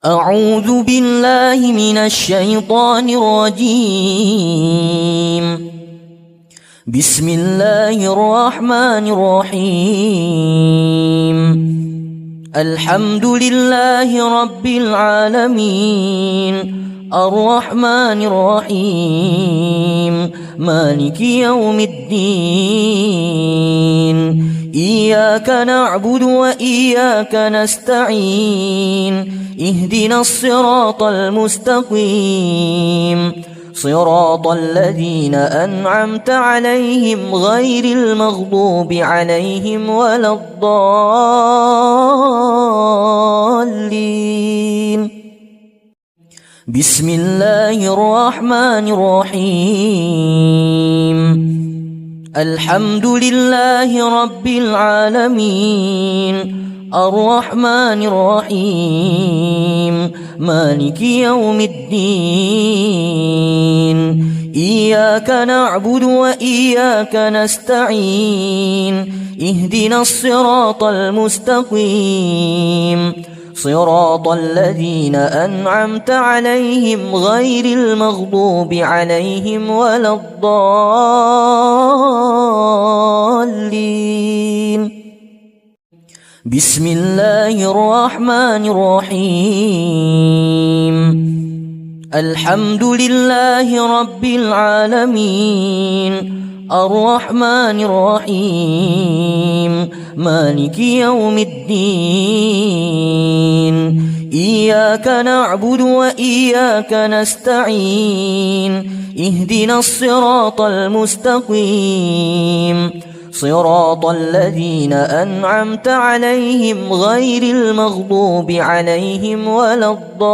أعوذ بالله من الشيطان الرجيم. بسم الله الرحمن الرحيم. الحمد لله رب العالمين، الرحمن الرحيم، مالك يوم الدين. إياك نعبد وإياك نستعين، اهدنا الصراط المستقيم، صراط الذين أنعمت عليهم غير المغضوب عليهم ولا الضالين. بسم الله الرحمن الرحيم. الحمد لله رب العالمين، الرحمن الرحيم، مالك يوم الدين. إياك نعبد وإياك نستعين، اهدنا الصراط المستقيم، صراط الذين أنعمت عليهم غير المغضوب عليهم ولا الضالين. بسم الله الرحمن الرحيم. الحمد لله رب العالمين، الرحمن الرحيم، مالك يوم الدين. إياك نعبد وإياك نستعين، اهدنا الصراط المستقيم، صراط الذين أنعمت عليهم غير المغضوب عليهم ولا الضالين.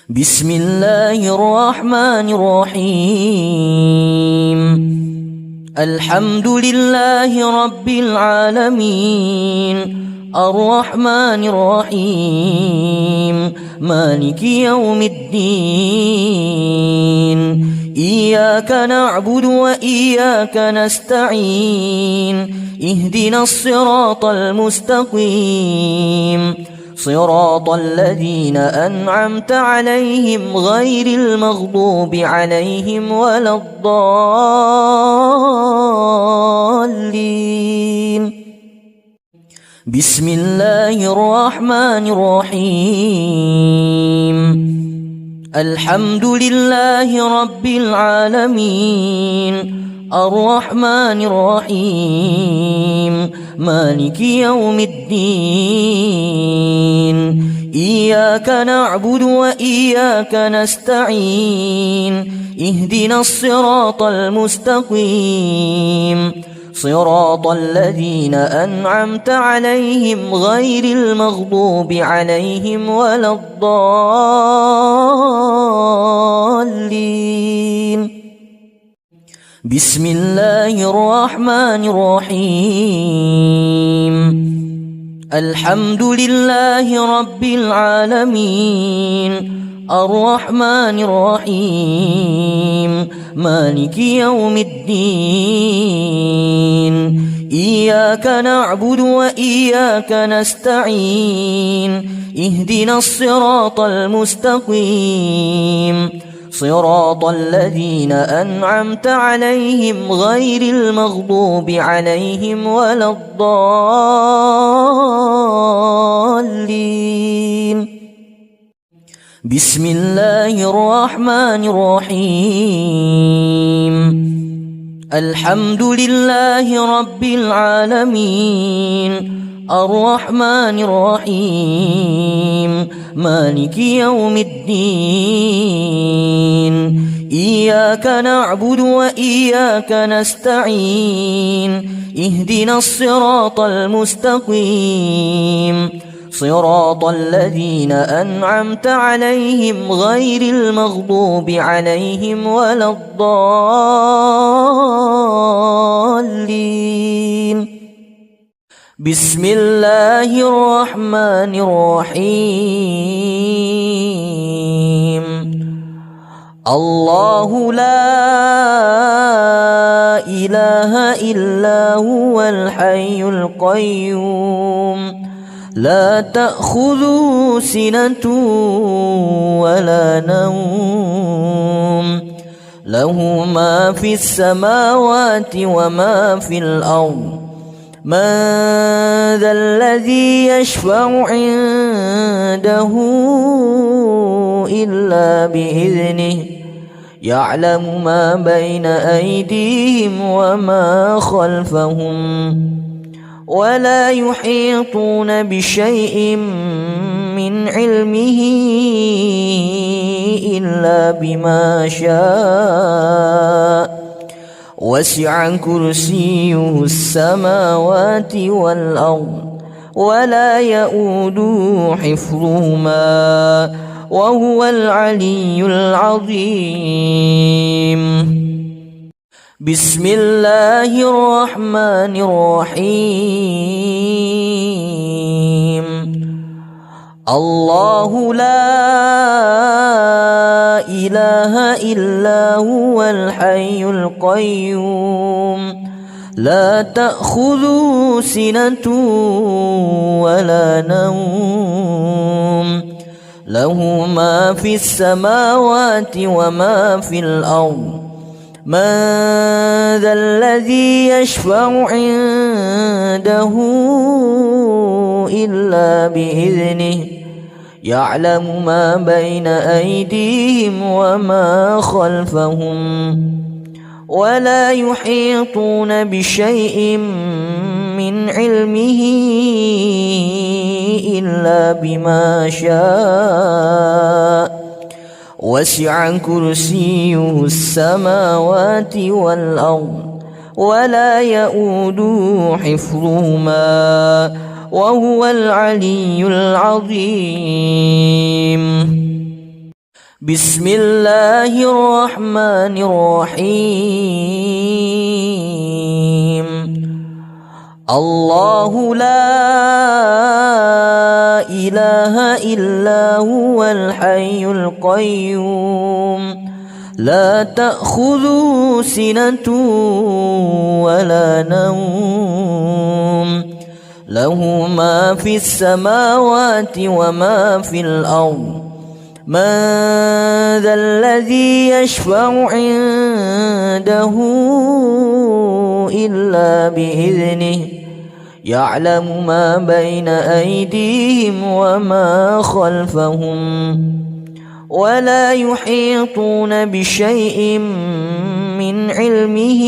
بسم الله الرحمن الرحيم. الحمد لله رب العالمين، الرحمن الرحيم، مالك يوم الدين. إياك نعبد وإياك نستعين، اهدنا الصراط المستقيم، صراط الذين أنعمت عليهم غير المغضوب عليهم ولا الضالين. بسم الله الرحمن الرحيم. الحمد لله رب العالمين، الرحمن الرحيم، مالك يوم الدين. إياك نعبد وإياك نستعين، اهدنا الصراط المستقيم، صراط الذين أنعمت عليهم غير المغضوب عليهم ولا الضالين. بسم الله الرحمن الرحيم. الحمد لله رب العالمين، الرحمن الرحيم، مالك يوم الدين. إياك نعبد وإياك نستعين، اهدنا الصراط المستقيم، صراط الذين أنعمت عليهم غير المغضوب عليهم ولا الضالين. بسم الله الرحمن الرحيم. الحمد لله رب العالمين، الرحمن الرحيم، مالك يوم الدين. إياك نعبد وإياك نستعين، اهدنا الصراط المستقيم، صراط الذين أنعمت عليهم غير المغضوب عليهم ولا الضالين. بسم الله الرحمن الرحيم. الله لا إله إله إلا هو الحي القيوم لا تأخذه سنة ولا نوم له ما في السماوات وما في الأرض من ذا الذي يشفع عنده إلا بإذنه يعلم ما بين أيديهم وما خلفهم ولا يحيطون بشيء من علمه إلا بما شاء وسع كرسيه السماوات والأرض ولا يؤوده حفظهما وهو العلي العظيم. بسم الله الرحمن الرحيم. الله لا إله إلا هو الحي القيوم لا تأخذه سنة ولا نوم له ما في السماوات وما في الأرض من ذا الذي يشفع عنده إلا بإذنه يعلم ما بين أيديهم وما خلفهم ولا يحيطون بشيء من علمه إلا بما شاء وسع كرسيه السماوات والأرض ولا يؤوده حفظهما وهو العلي العظيم. بسم الله الرحمن الرحيم. الله لا إله إلا هو الحي القيوم لا تأخذه سنة ولا نوم له ما في السماوات وما في الأرض من ذا الذي يشفع عنده إلا بإذنه يعلم ما بين أيديهم وما خلفهم ولا يحيطون بشيء من علمه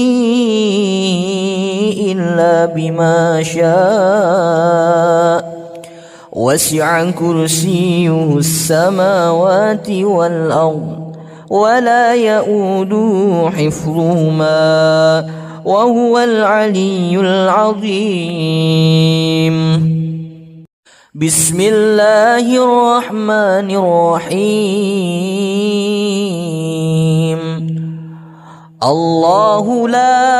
إلا بما شاء وسع كرسيه السماوات والأرض ولا يؤوده حفظهما وهو العلي العظيم. بسم الله الرحمن الرحيم. الله لا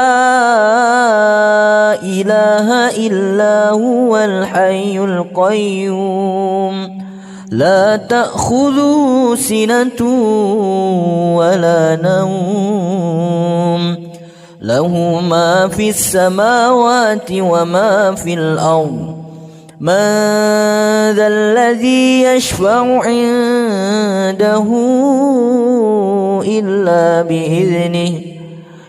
إله إلا هو الحي القيوم لا تأخذه سنة ولا نوم له ما في السماوات وما في الأرض من ذا الذي يشفع عنده إلا بإذنه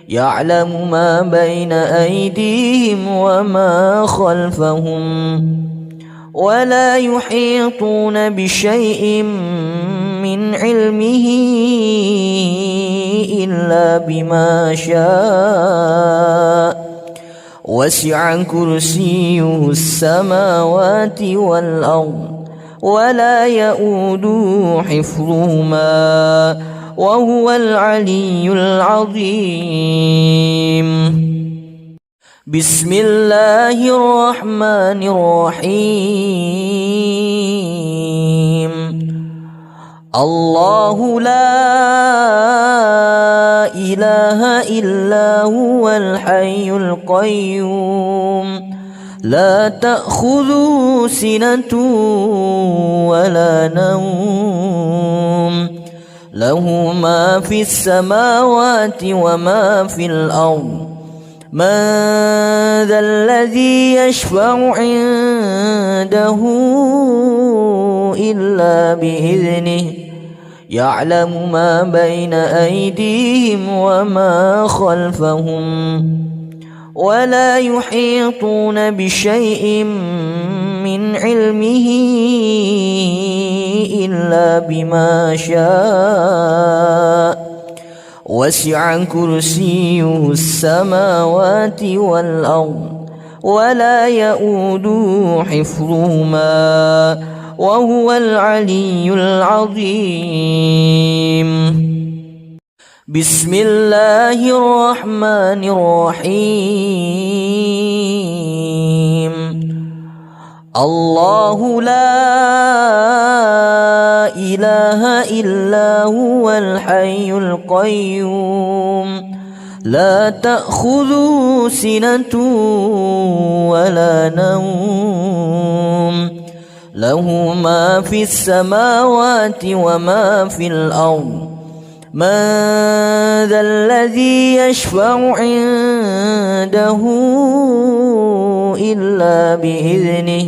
يعلم ما بين أيديهم وما خلفهم ولا يحيطون بشيء من علمه إلا بما شاء وسع كرسيه السماوات والأرض ولا يؤوده حفظهما وهو العلي العظيم. بسم الله الرحمن الرحيم. الله لا إله إلا هو الحي القيوم لا تأخذه سنة ولا نوم له ما في السماوات وما في الأرض من ذا الذي يشفع عنده إلا بإذنه يعلم ما بين أيديهم وما خلفهم ولا يحيطون بشيء من علمه إلا بما شاء وسع كرسيه السماوات والأرض ولا يؤوده حفظهما وهو العلي العظيم. بسم الله الرحمن الرحيم. الله لا إله إلا هو الحي القيوم لا تأخذه سنة ولا نوم له ما في السماوات وما في الأرض من ذا الذي يشفع عنده إلا بإذنه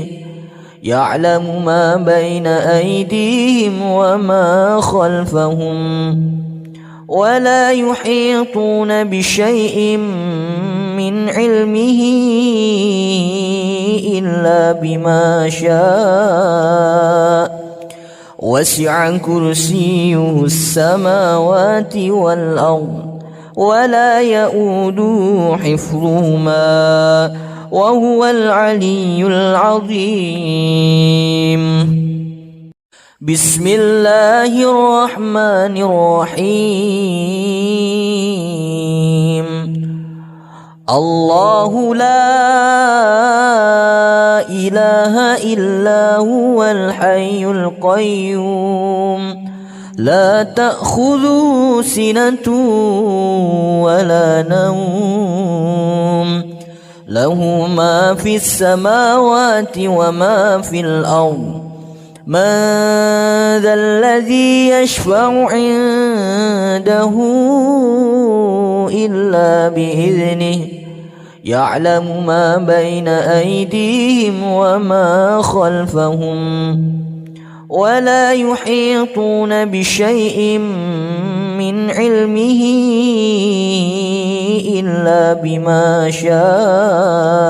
يعلم ما بين أيديهم وما خلفهم ولا يحيطون بشيء من علمه إلا بما شاء وسع كرسيه السماوات والأرض ولا يؤوده حفظهما وهو العلي العظيم. بسم الله الرحمن الرحيم. الله لا إله إلا هو الحي القيوم لا تأخذه سنة ولا نوم له ما في السماوات وما في الأرض من ذا الذي يشفع عنده إلا بإذنه يعلم ما بين أيديهم وما خلفهم ولا يحيطون بشيء من علمه إلا بما شاء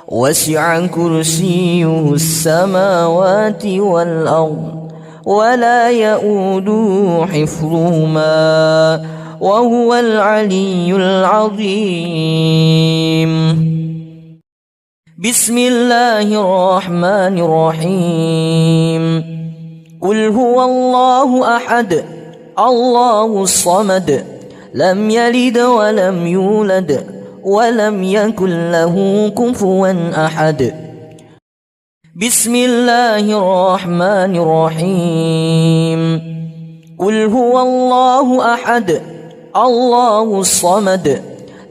وسع كرسيه السماوات والأرض ولا يؤوده حفظهما وهو العلي العظيم. بسم الله الرحمن الرحيم. قل هو الله أحد الله الصمد لم يلد ولم يولد ولم يكن له كفوا أحد. بسم الله الرحمن الرحيم. قل هو الله أحد الله الصمد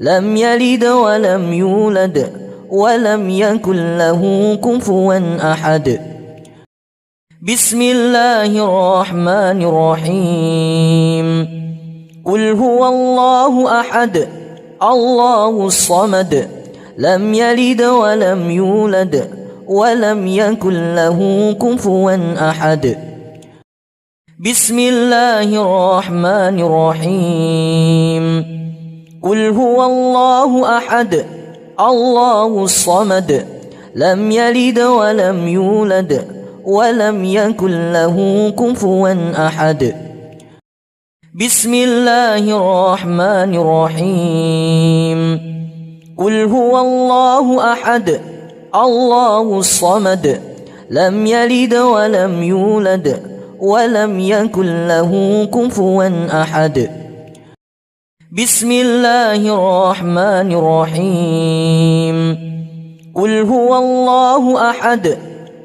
لم يلد ولم يولد ولم يكن له كفوا أحد. بسم الله الرحمن الرحيم. قل هو الله أحد الله الصمد لم يلد ولم يولد ولم يكن له كفوا أحد. بسم الله الرحمن الرحيم. قل هو الله أحد الله الصمد لم يلد ولم يولد ولم يكن له كفوا أحد. بسم الله الرحمن الرحيم. قل هو الله أحد الله الصمد لم يلد ولم يولد ولم يكن له كفوا أحد. بسم الله الرحمن الرحيم. قل هو الله أحد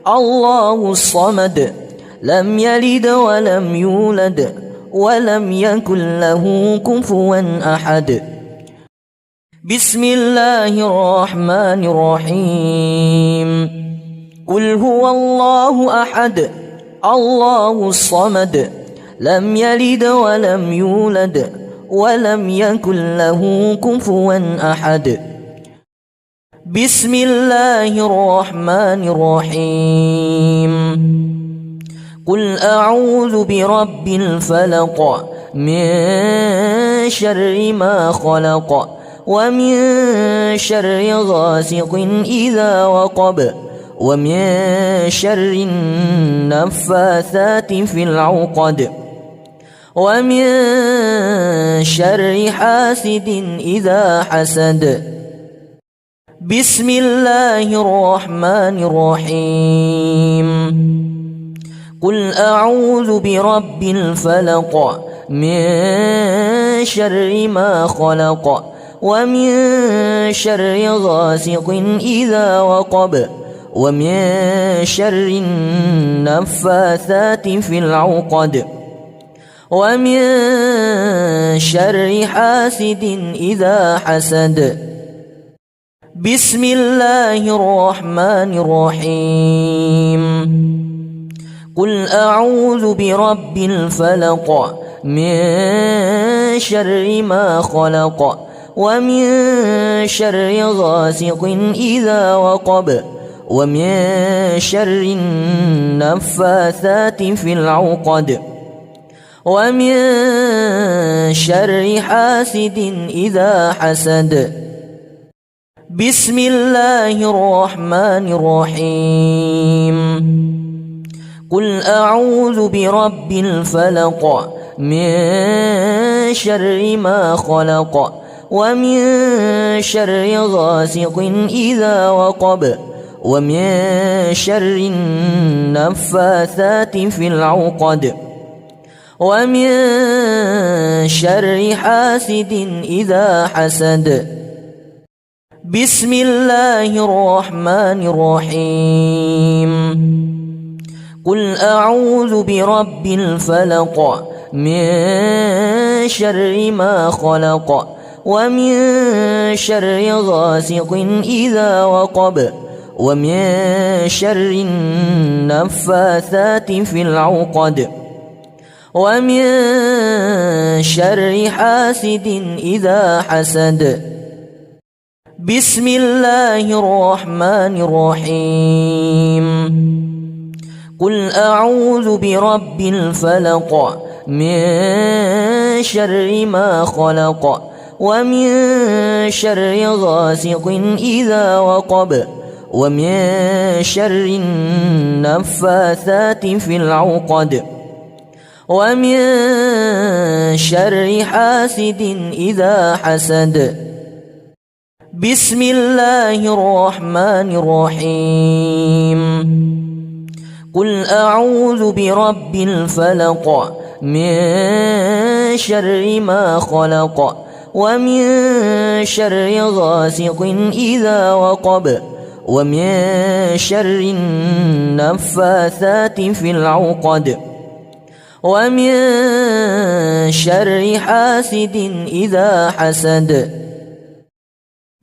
الله الصمد لم يلد ولم يولد ولم يكن له كفوا أحد. بسم الله الرحمن الرحيم. قل هو الله أحد الله الصمد لم يلد ولم يولد ولم يكن له كفوا أحد. بسم الله الرحمن الرحيم. قل أعوذ برب الفلق من شر ما خلق ومن شر غاسق إذا وقب ومن شر النفاثات في العقد ومن شر حاسد إذا حسد. بسم الله الرحمن الرحيم. قل أعوذ برب الفلق من شر ما خلق ومن شر غاسق إذا وقب ومن شر النفاثات في العقد ومن شر حاسد إذا حسد. بسم الله الرحمن الرحيم. قل أعوذ برب الفلق من شر ما خلق ومن شر غاسق إذا وقب ومن شر النفاثات في العقد ومن شر حاسد إذا حسد. بسم الله الرحمن الرحيم. قل أعوذ برب الفلق من شر ما خلق ومن شر غاسق إذا وقب ومن شر النفاثات في العقد ومن شر حاسد إذا حسد. بسم الله الرحمن الرحيم. قل أعوذ برب الفلق من شر ما خلق ومن شر غاسق إذا وقب ومن شر النفاثات في العقد ومن شر حاسد إذا حسد. بسم الله الرحمن الرحيم. قل أعوذ برب الفلق من شر ما خلق ومن شر غاسق إذا وقب ومن شر النفاثات في العقد ومن شر حاسد إذا حسد. بسم الله الرحمن الرحيم. قل أعوذ برب الفلق من شر ما خلق ومن شر غاسق إذا وقب ومن شر النفاثات في العقد ومن شر حاسد إذا حسد.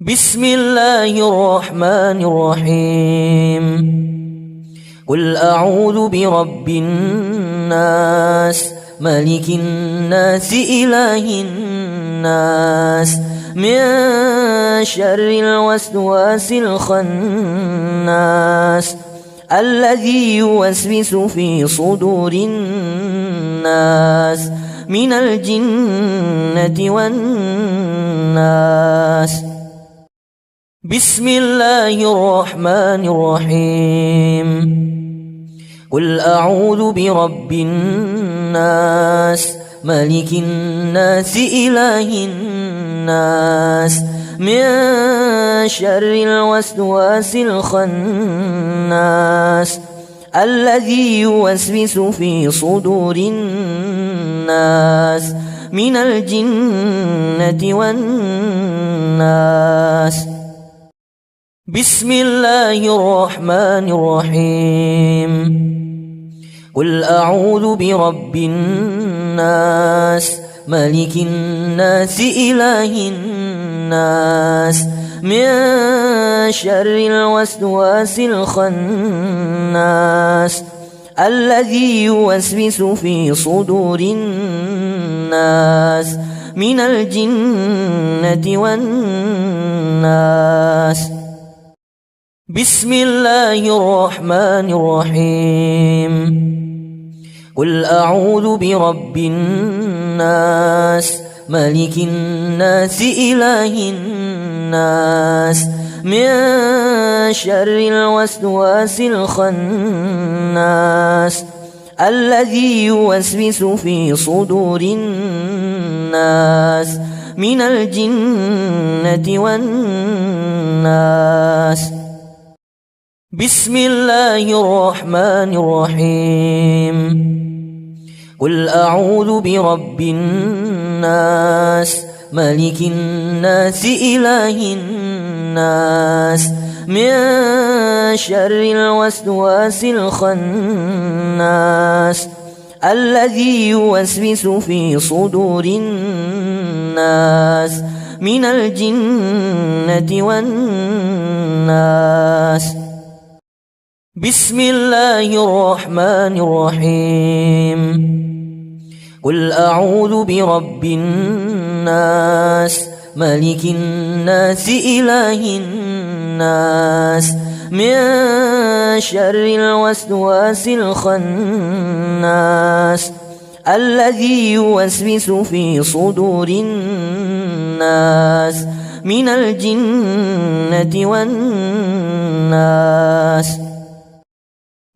بسم الله الرحمن الرحيم. قل أعوذ برب الناس ملك الناس إله الناس من شر الوسواس الخناس الذي يوسوس في صدور الناس من الجنة والناس. بسم الله الرحمن الرحيم. قل أعوذ برب الناس ملك الناس إله الناس من شر الوسواس الخناس الذي يوسوس في صدور الناس من الجنة والناس. بسم الله الرحمن الرحيم. قل أعوذ برب الناس ملك الناس إله الناس من شر الوسواس الخناس الذي يوسوس في صدور الناس من الجنة والناس. بسم الله الرحمن الرحيم. قل أعوذ برب الناس ملك الناس إله الناس من شر الوسواس الخناس الذي يوسوس في صدور الناس من الجنة والناس. بسم الله الرحمن الرحيم. قل أعوذ برب الناس ملك الناس إله الناس من شر الوسواس الخناس الذي يوسوس في صدور الناس من الجنة والناس. بسم الله الرحمن الرحيم. قل أعوذ برب الناس ملك الناس إله الناس من شر الوسواس الخناس الذي يوسوس في صدور الناس من الجنة والناس.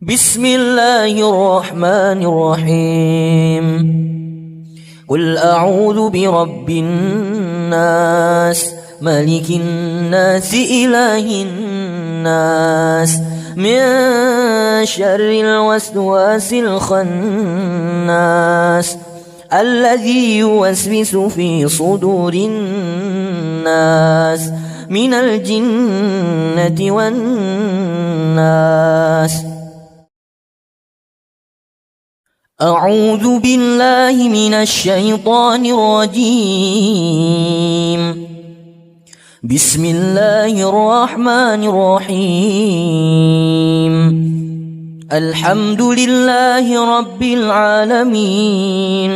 بسم الله الرحمن الرحيم. قل أعوذ برب الناس ملك الناس إله الناس من شر الوسواس الخناس الذي يوسوس في صدور الناس من الجنة والناس. أعوذ بالله من الشيطان الرجيم. بسم الله الرحمن الرحيم. الحمد لله رب العالمين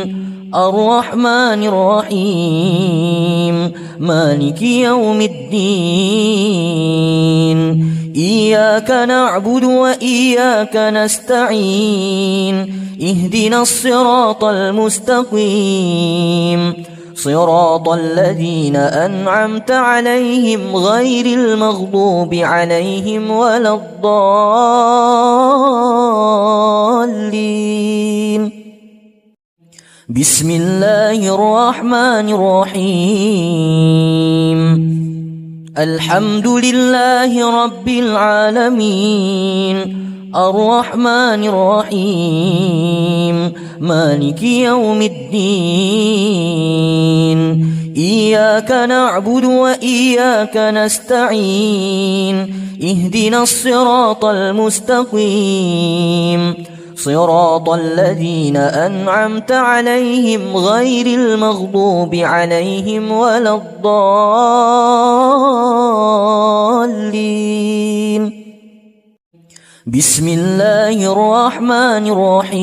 الرحمن الرحيم مالك يوم الدين. إياك نعبد وإياك نستعين. اهدنا الصراط المستقيم صراط الذين أنعمت عليهم غير المغضوب عليهم ولا الضالين. بسم الله الرحمن الرحيم. الحمد لله رب العالمين الرحمن الرحيم مالك يوم الدين. إياك نعبد وإياك نستعين. اهدنا الصراط المستقيم صراط الذين أنعمت عليهم غير المغضوب عليهم ولا الضالين. بسم الله الرحمن الرحيم.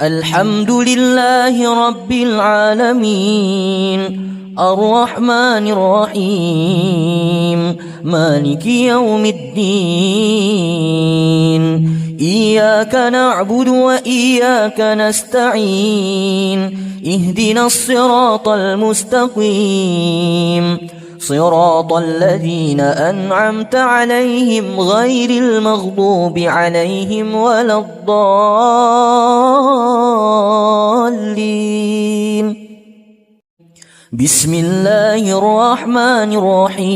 الحمد لله رب العالمين الرحمن الرحيم مالك يوم الدين. إياك نعبد وإياك نستعين. اهدنا الصراط المستقيم صراط الذين أنعمت عليهم غير المغضوب عليهم ولا الضالين. بسم الله الرحمن الرحيم.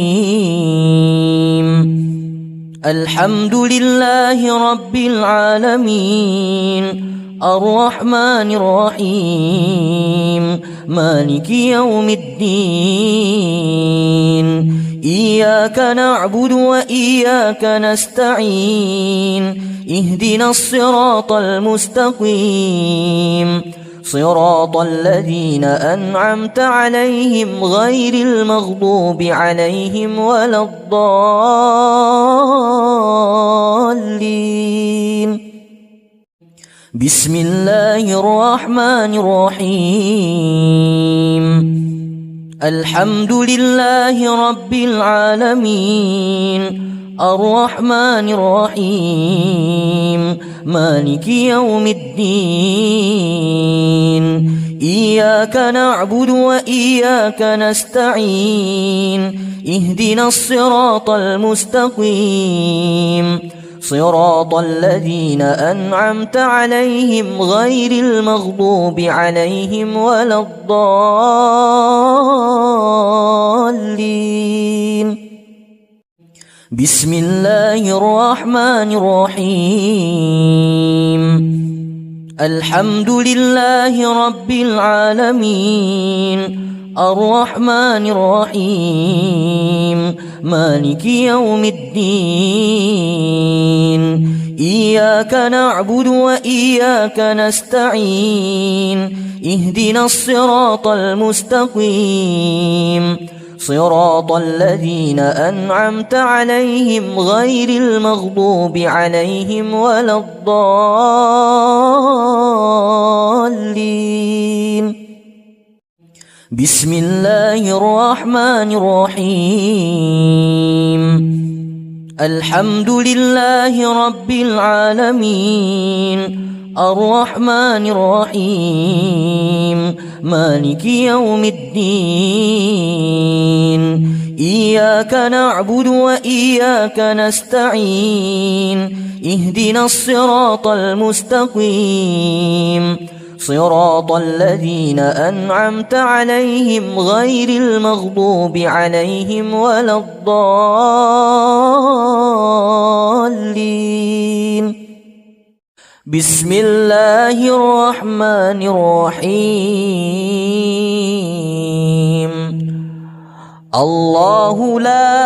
الحمد لله رب العالمين الرحمن الرحيم مالك يوم الدين. إياك نعبد وإياك نستعين. اهدنا الصراط المستقيم صراط الذين أنعمت عليهم غير المغضوب عليهم ولا الضالين. بسم الله الرحمن الرحيم الحمد لله رب العالمين الرحمن الرحيم مالك يوم الدين إياك نعبد وإياك نستعين اهدنا الصراط المستقيم صراط الذين أنعمت عليهم غير المغضوب عليهم ولا الضالين بسم الله الرحمن الرحيم الحمد لله رب العالمين الرحمن الرحيم مالك يوم الدين إياك نعبد وإياك نستعين اهدنا الصراط المستقيم صراط الذين أنعمت عليهم غير المغضوب عليهم ولا الضالين بسم الله الرحمن الرحيم الحمد لله رب العالمين الرحمن الرحيم مالك يوم الدين إياك نعبد وإياك نستعين اهدنا الصراط المستقيم صراط الذين أنعمت عليهم غير المغضوب عليهم ولا الضالين بسم الله الرحمن الرحيم الله لا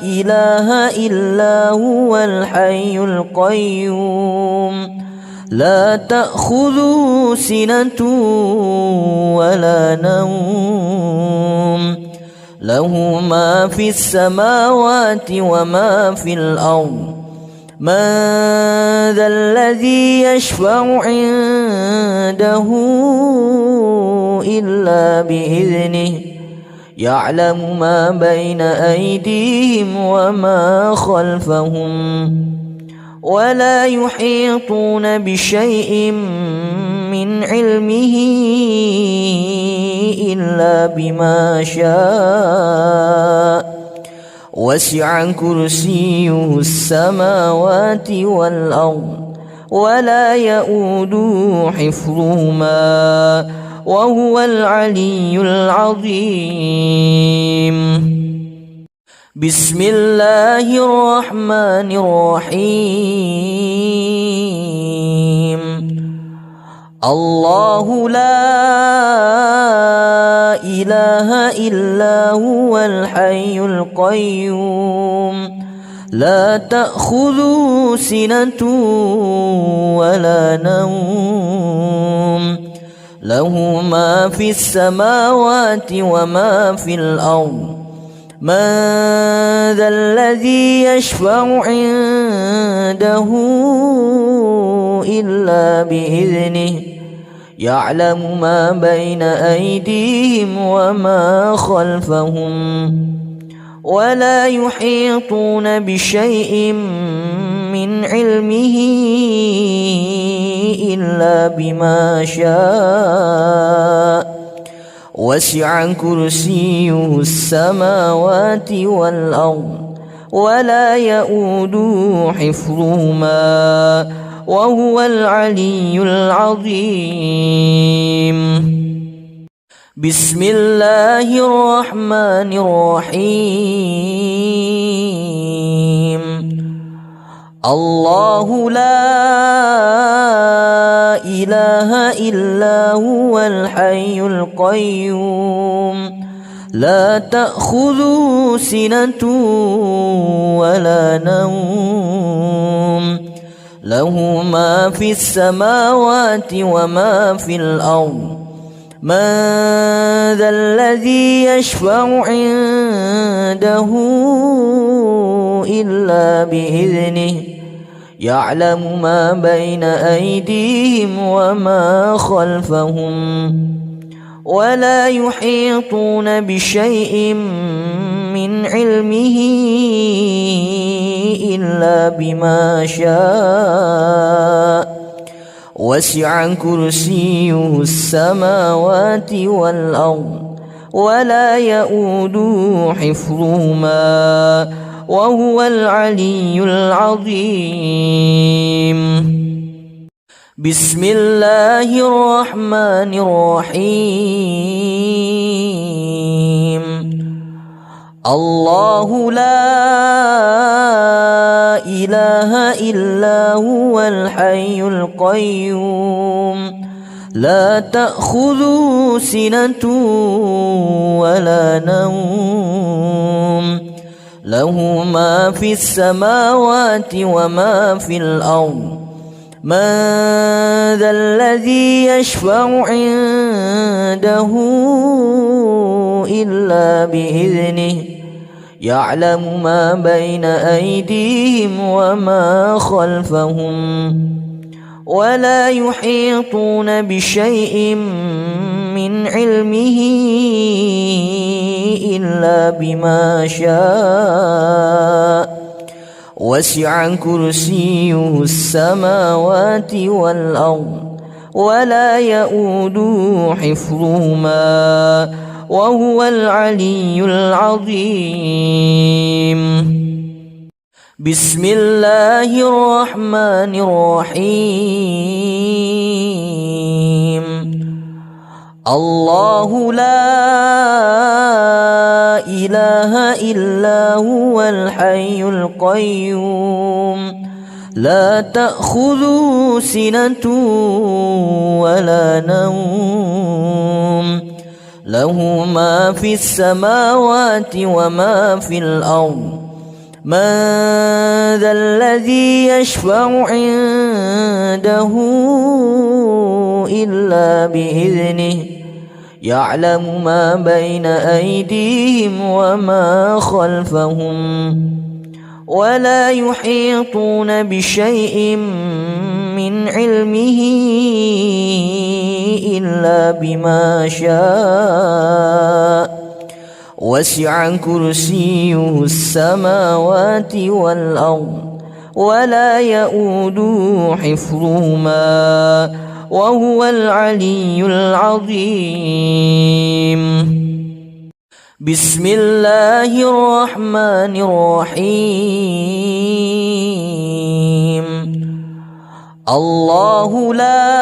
إله إلا هو الحي القيوم لا تأخذه سنة ولا نوم له ما في السماوات وما في الأرض من ذا الذي يشفع عنده إلا بإذنه يعلم ما بين أيديهم وما خلفهم ولا يحيطون بشيء من علمه إلا بما شاء وسع كرسيه السماوات والأرض ولا يؤوده حفظهما وهو العلي العظيم بسم الله الرحمن الرحيم الله لا إله إلا هو الحي القيوم لا تأخذه سنة ولا نوم له ما في السماوات وما في الأرض من ذا الذي يشفع عنده إلا بإذنه يعلم ما بين أيديهم وما خلفهم ولا يحيطون بشيء من علمه إلا بما شاء وسع كرسيه السماوات والأرض ولا يؤوده حفظهما وهو العلي العظيم بسم الله الرحمن الرحيم الله لا إله إلا هو الحي القيوم لا تأخذه سنة ولا نوم له ما في السماوات وما في الأرض من ذا الذي يشفع عنده إلا بإذنه يعلم ما بين أيديهم وما خلفهم ولا يحيطون بشيء من علمه إلا بما شاء وسع كرسيه السماوات والأرض ولا يؤوده حفظهما وهو العلي العظيم. بسم الله الرحمن الرحيم. الله لا إله إلا هو الحي القيوم لا تأخذه سنة ولا نوم له ما في السماوات وما في الأرض من ذا الذي يشفع عنده إلا بإذنه يعلم ما بين أيديهم وما خلفهم ولا يحيطون بشيء من علمه إلا بما شاء وسع كرسيه السماوات والأرض ولا يؤوده حفظهما وهو العلي العظيم. بسم الله الرحمن الرحيم. الله لا إله إلا هو الحي القيوم لا تأخذه سنة ولا نوم له ما في السماوات وما في الأرض من ذا الذي يشفع عنده إلا بإذنه يعلم ما بين أيديهم وما خلفهم ولا يحيطون بشيء من علمه إلا بما شاء وسع كرسيه السماوات والأرض ولا يؤوده حفظهما وهو العلي العظيم. بسم الله الرحمن الرحيم. الله لا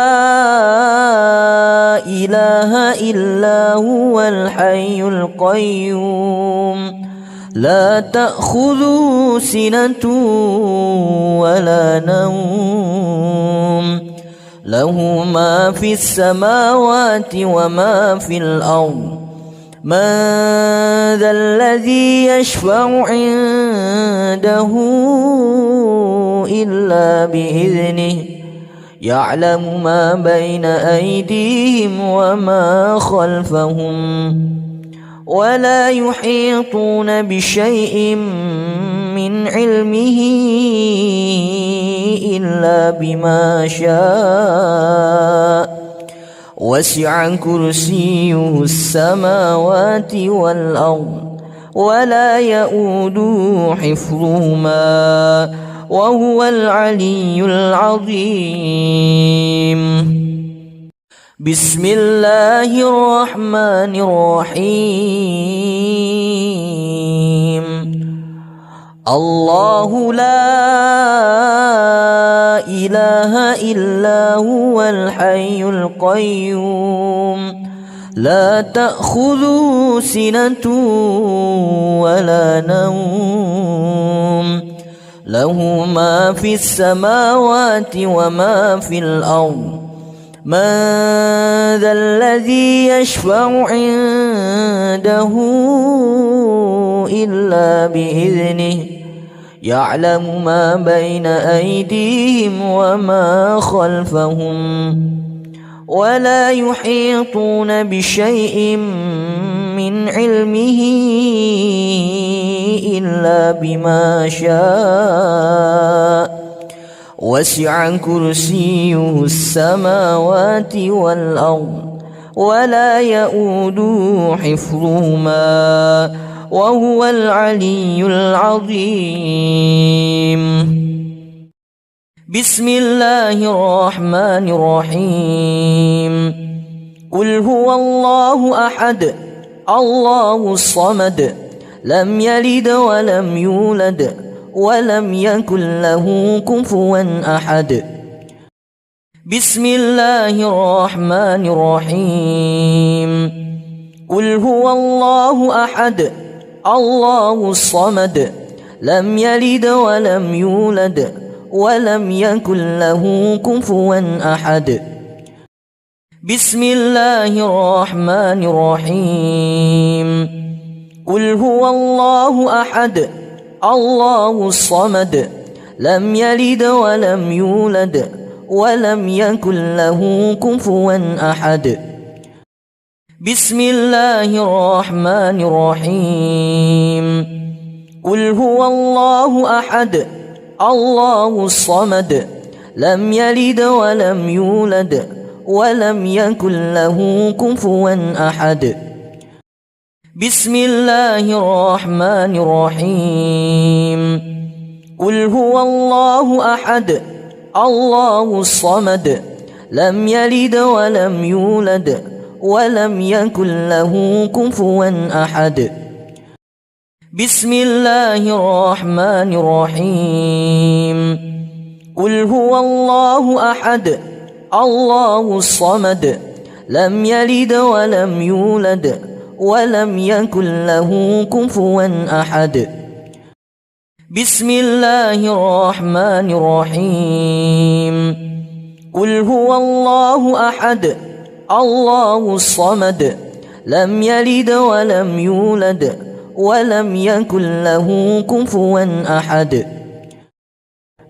إله إلا هو الحي القيوم لا تأخذه سنة ولا نوم له ما في السماوات وما في الأرض من ذا الذي يشفع عنده إلا بإذنه يعلم ما بين أيديهم وما خلفهم ولا يحيطون بشيء من علمه إلا بما شاء وسع كرسيه السماوات والأرض ولا يؤوده حفظهما وهو العلي العظيم. بسم الله الرحمن الرحيم. الله لا إله إلا هو الحي القيوم لا تأخذه سنة ولا نوم له ما في السماوات وما في الأرض من ذا الذي يشفع عنده إلا بإذنه يعلم ما بين أيديهم وما خلفهم ولا يحيطون بشيء من علمه إلا بما شاء وسع كرسيه السماوات والأرض ولا يؤوده حفظهما وهو العلي العظيم. بسم الله الرحمن الرحيم. قل هو الله أحد الله الصمد لم يلد ولم يولد ولم يكن له كفوا أحد. بسم الله الرحمن الرحيم. قل هو الله أحد الله الصمد لم يلد ولم يولد ولم يكن له كفوا أحد. بسم الله الرحمن الرحيم. قل هو الله أحد الله الصمد لم يلد ولم يولد ولم يكن له كفوا أحد. بسم الله الرحمن الرحيم. قل هو الله أحد الله الصمد لم يلد ولم يولد ولم يكن له كفوا أحد. بسم الله الرحمن الرحيم. قل هو الله أحد الله الصمد لم يلد ولم يولد ولم يكن له كفوا أحد. بسم الله الرحمن الرحيم. قل هو الله أحد الله الصمد لم يلد ولم يولد ولم يكن له كفوا أحد. بسم الله الرحمن الرحيم. قل هو الله أحد الله الصمد لم يلد ولم يولد ولم يكن له كفوا أحد.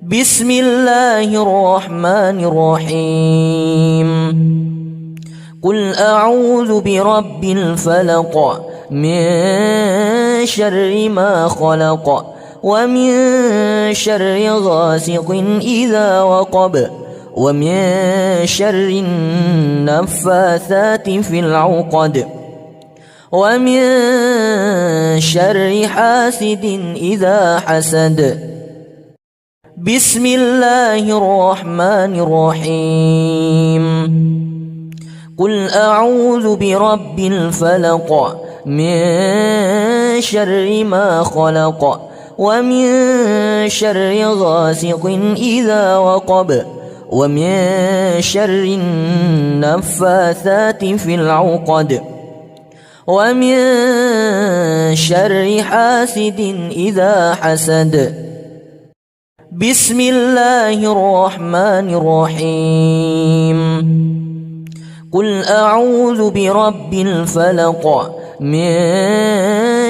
بسم الله الرحمن الرحيم. قل أعوذ برب الفلق من شر ما خلق ومن شر غاسق إذا وقب ومن شر النفاثات في العقد ومن شر حاسد إذا حسد. بسم الله الرحمن الرحيم. قل أعوذ برب الفلق من شر ما خلق ومن شر غاسق إذا وقب ومن شر النفاثات في العقد ومن شر حاسد إذا حسد. بسم الله الرحمن الرحيم. قل أعوذ برب الفلق من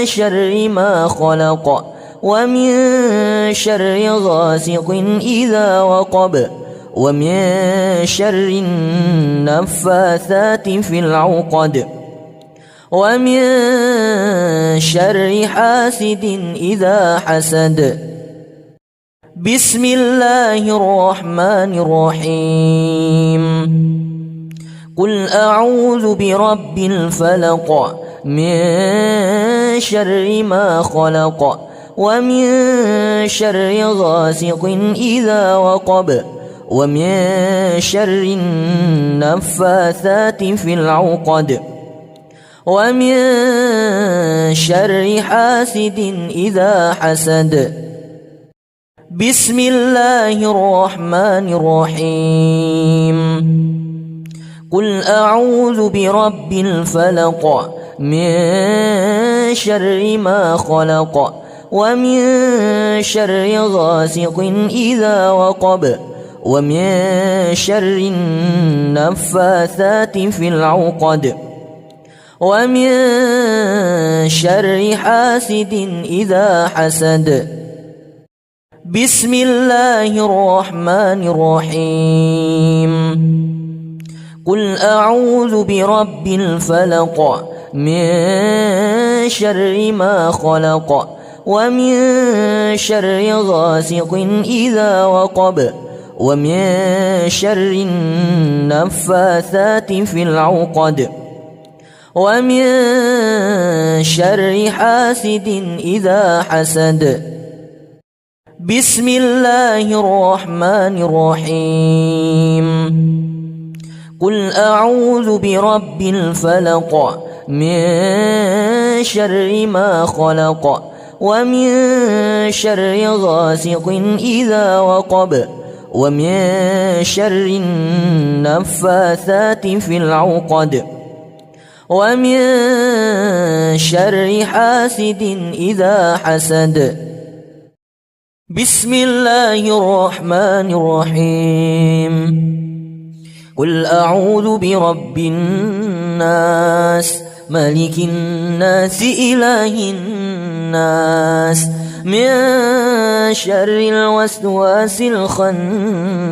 شر ما خلق ومن شر غاسق إذا وقب ومن شر النفاثات في العقد ومن شر حاسد إذا حسد. بسم الله الرحمن الرحيم. قل أعوذ برب الفلق من شر ما خلق ومن شر غاسق إذا وقب ومن شر النفاثات في العقد ومن شر حاسد إذا حسد. بسم الله الرحمن الرحيم. قل أعوذ برب الفلق من شر ما خلق ومن شر غاسق إذا وقب ومن شر النفاثات في العقد ومن شر حاسد إذا حسد. بسم الله الرحمن الرحيم. قل أعوذ برب الفلق من شر ما خلق ومن شر غاسق إذا وقب ومن شر النفاثات في العقد ومن شر حاسد إذا حسد بسم الله الرحمن الرحيم قل أعوذ برب الفلق من شر ما خلق ومن شر غاسق إذا وقب ومن شر النفاثات في العقد ومن شر حاسد إذا حسد بسم الله الرحمن الرحيم قل أعوذ برب الناس ملك الناس إله الناس من شر الوسواس الخناس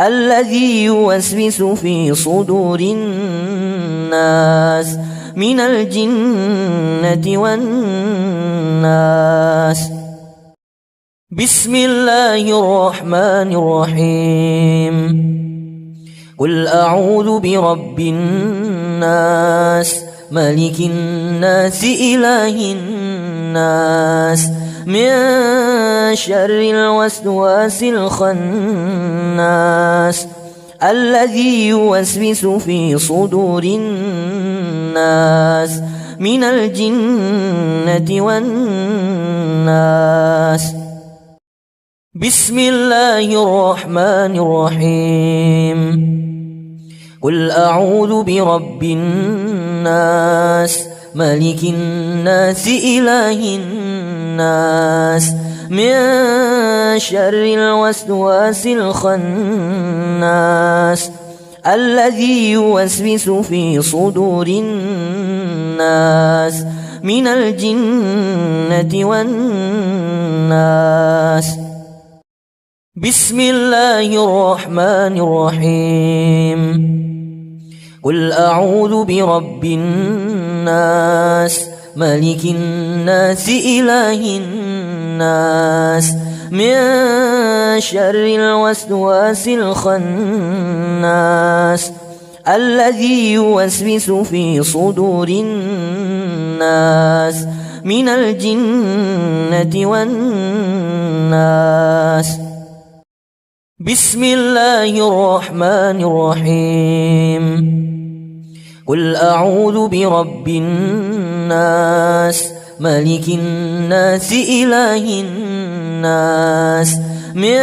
الذي يوسوس في صدور الناس من الجنة والناس بسم الله الرحمن الرحيم قل أعوذ برب الناس ملك الناس إله الناس من شر الوسواس الخناس الذي يوسوس في صدور الناس من الجنة والناس بسم الله الرحمن الرحيم قل أعوذ برب الناس ملك الناس إله الناس من شر الوسواس الخناس الذي يوسوس في صدور الناس من الجنة والناس بسم الله الرحمن الرحيم قل أعوذ برب الناس ملك الناس إله الناس من شر الوسواس الخناس الذي يوسوس في صدور الناس من الجنة والناس بسم الله الرحمن الرحيم قل أعوذ برب الناس ملك الناس إله الناس من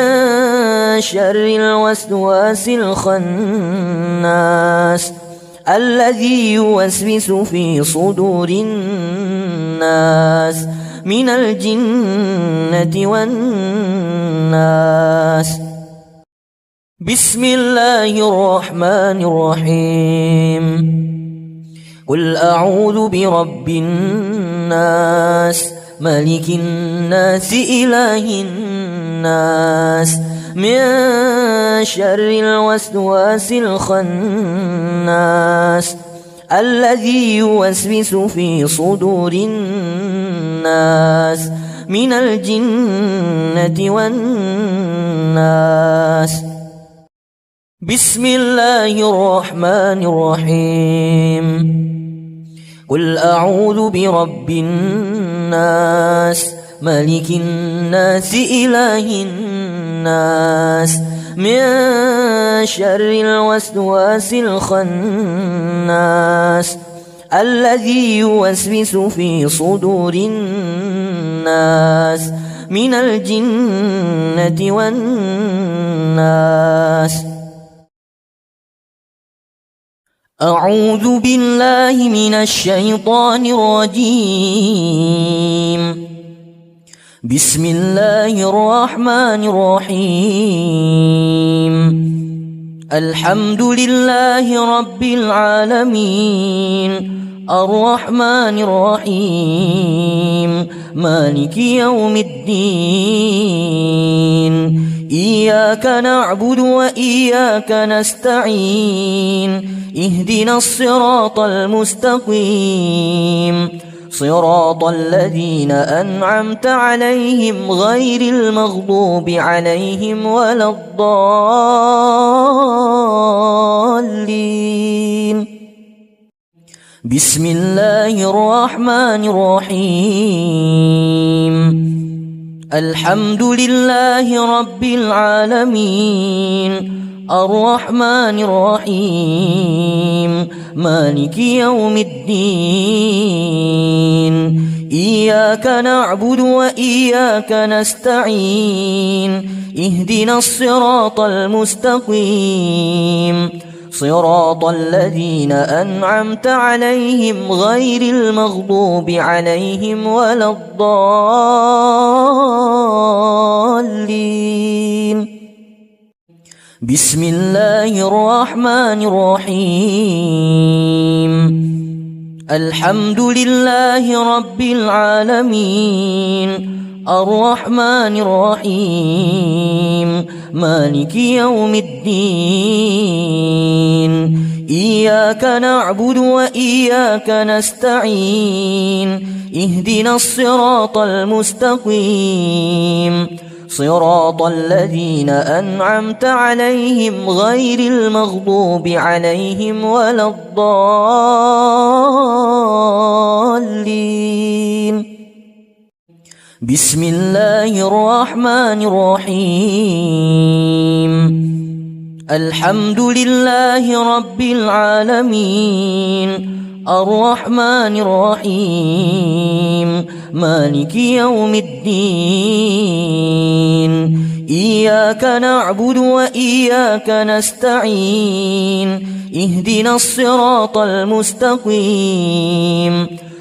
شر الوسواس الخناس الذي يوسوس في صدور الناس من الجنة والناس بسم الله الرحمن الرحيم قل أعوذ برب الناس ملك الناس إله الناس من شر الوسواس الخناس الذي يوسوس في صدور الناس من الجنة والناس بسم الله الرحمن الرحيم قل أعوذ برب الناس ملك الناس إله الناس من شر الوسواس الخناس الذي يوسوس في صدور الناس من الجنة والناس أعوذ بالله من الشيطان الرجيم بسم الله الرحمن الرحيم الحمد لله رب العالمين الرحمن الرحيم مالك يوم الدين إياك نعبد وإياك نستعين اهدنا الصراط المستقيم صراط الذين أنعمت عليهم غير المغضوب عليهم ولا الضالين. بسم الله الرحمن الرحيم. الحمد لله رب العالمين الرحمن الرحيم مالك يوم الدين. إياك نعبد وإياك نستعين. اهدنا الصراط المستقيم صراط الذين أنعمت عليهم غير المغضوب عليهم ولا الضالين. بسم الله الرحمن الرحيم. الحمد لله رب العالمين الرحمن الرحيم مالك يوم الدين. إياك نعبد وإياك نستعين. اهدنا الصراط المستقيم صراط الذين أنعمت عليهم غير المغضوب عليهم ولا الضالين. بسم الله الرحمن الرحيم. الحمد لله رب العالمين الرحمن الرحيم مالك يوم الدين. إياك نعبد وإياك نستعين. اهدنا الصراط المستقيم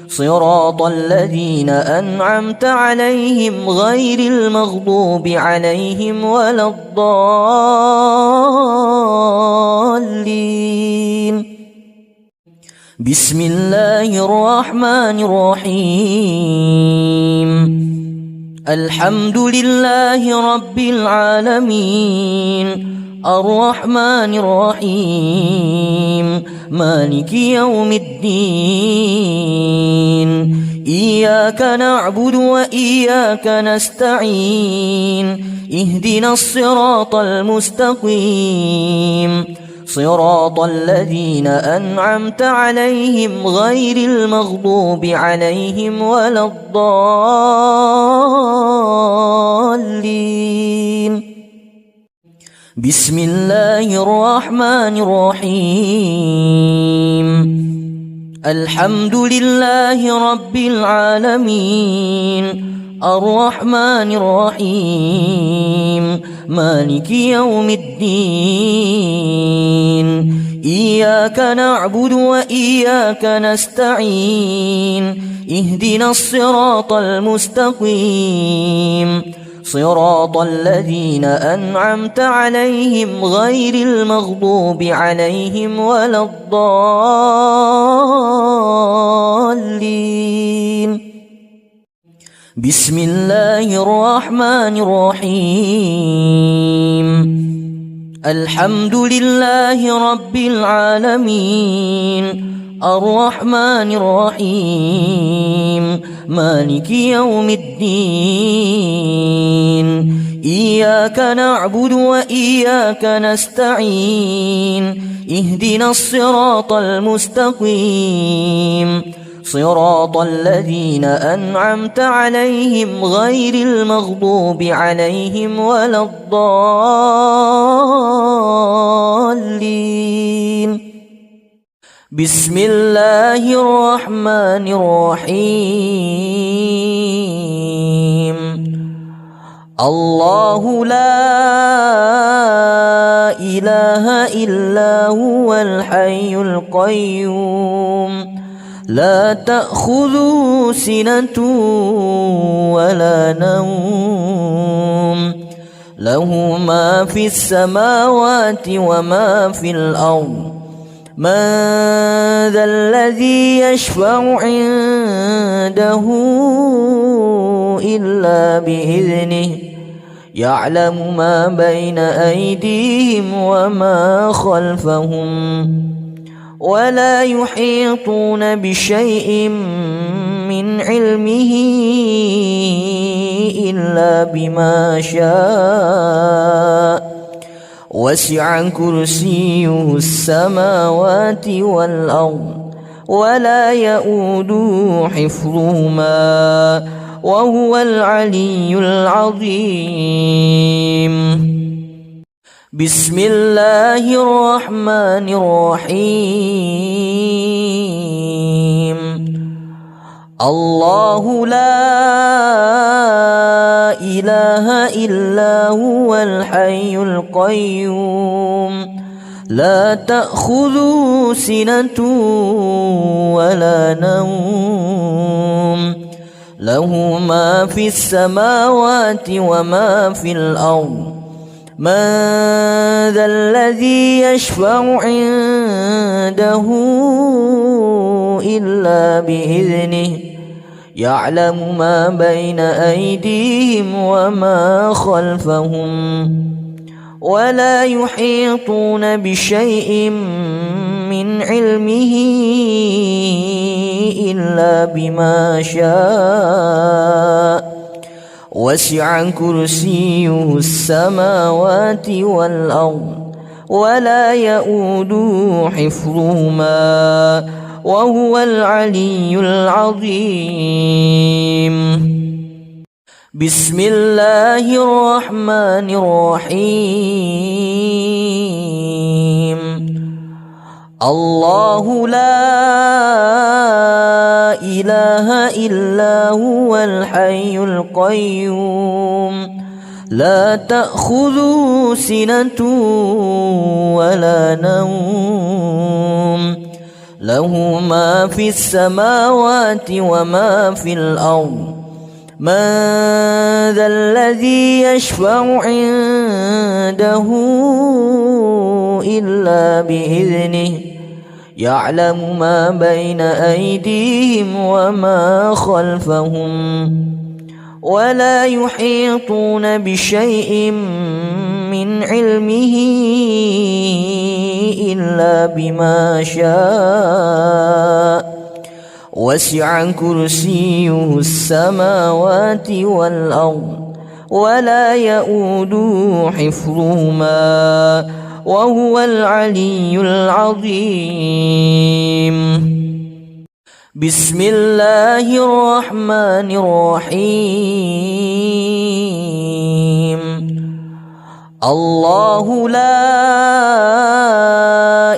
صراط الذين أنعمت عليهم غير المغضوب عليهم ولا الضالين. بسم الله الرحمن الرحيم. الحمد لله رب العالمين الرحمن الرحيم مالك يوم الدين. إياك نعبد وإياك نستعين. اهدنا الصراط المستقيم صراط الذين أنعمت عليهم غير المغضوب عليهم ولا الضالين. بسم الله الرحمن الرحيم. الحمد لله رب العالمين الرحمن الرحيم مالك يوم الدين. إياك نعبد وإياك نستعين. اهدنا الصراط المستقيم صراط الذين أنعمت عليهم غير المغضوب عليهم ولا الضالين. بسم الله الرحمن الرحيم. الحمد لله رب العالمين الرحمن الرحيم مالك يوم الدين. إياك نعبد وإياك نستعين. اهدنا الصراط المستقيم صراط الذين أنعمت عليهم غير المغضوب عليهم ولا الضالين. بسم الله الرحمن الرحيم. الله لا إله إلا هو الحي القيوم لا تأخذه سنة ولا نوم له ما في السماوات وما في الأرض من ذا الذي يشفع عنده إلا بإذنه يعلم ما بين أيديهم وما خلفهم ولا يحيطون بشيء من علمه إلا بما شاء وسع كرسيه السماوات والأرض ولا يؤوده حفظهما وهو العلي العظيم. بسم الله الرحمن الرحيم. الله لا إله إلا هو الحي القيوم لا تأخذه سنة ولا نوم له ما في السماوات وما في الأرض من ذا الذي يشفع عنده إلا بإذنه يعلم ما بين أيديهم وما خلفهم ولا يحيطون بشيء من علمه إلا بما شاء وسع كرسيه السماوات والأرض ولا يؤوده حفظهما وهو العلي العظيم. بسم الله الرحمن الرحيم. الله لا إله إلا هو الحي القيوم لا تأخذه سنة ولا نوم له ما في السماوات وما في الأرض من ذا الذي يشفع عنده إلا بإذنه يعلم ما بين أيديهم وما خلفهم ولا يحيطون بشيء من علمه إلا بما شاء وسع كرسيه السماوات والأرض ولا يؤوده حفظهما وهو العلي العظيم. بسم الله الرحمن الرحيم. الله لا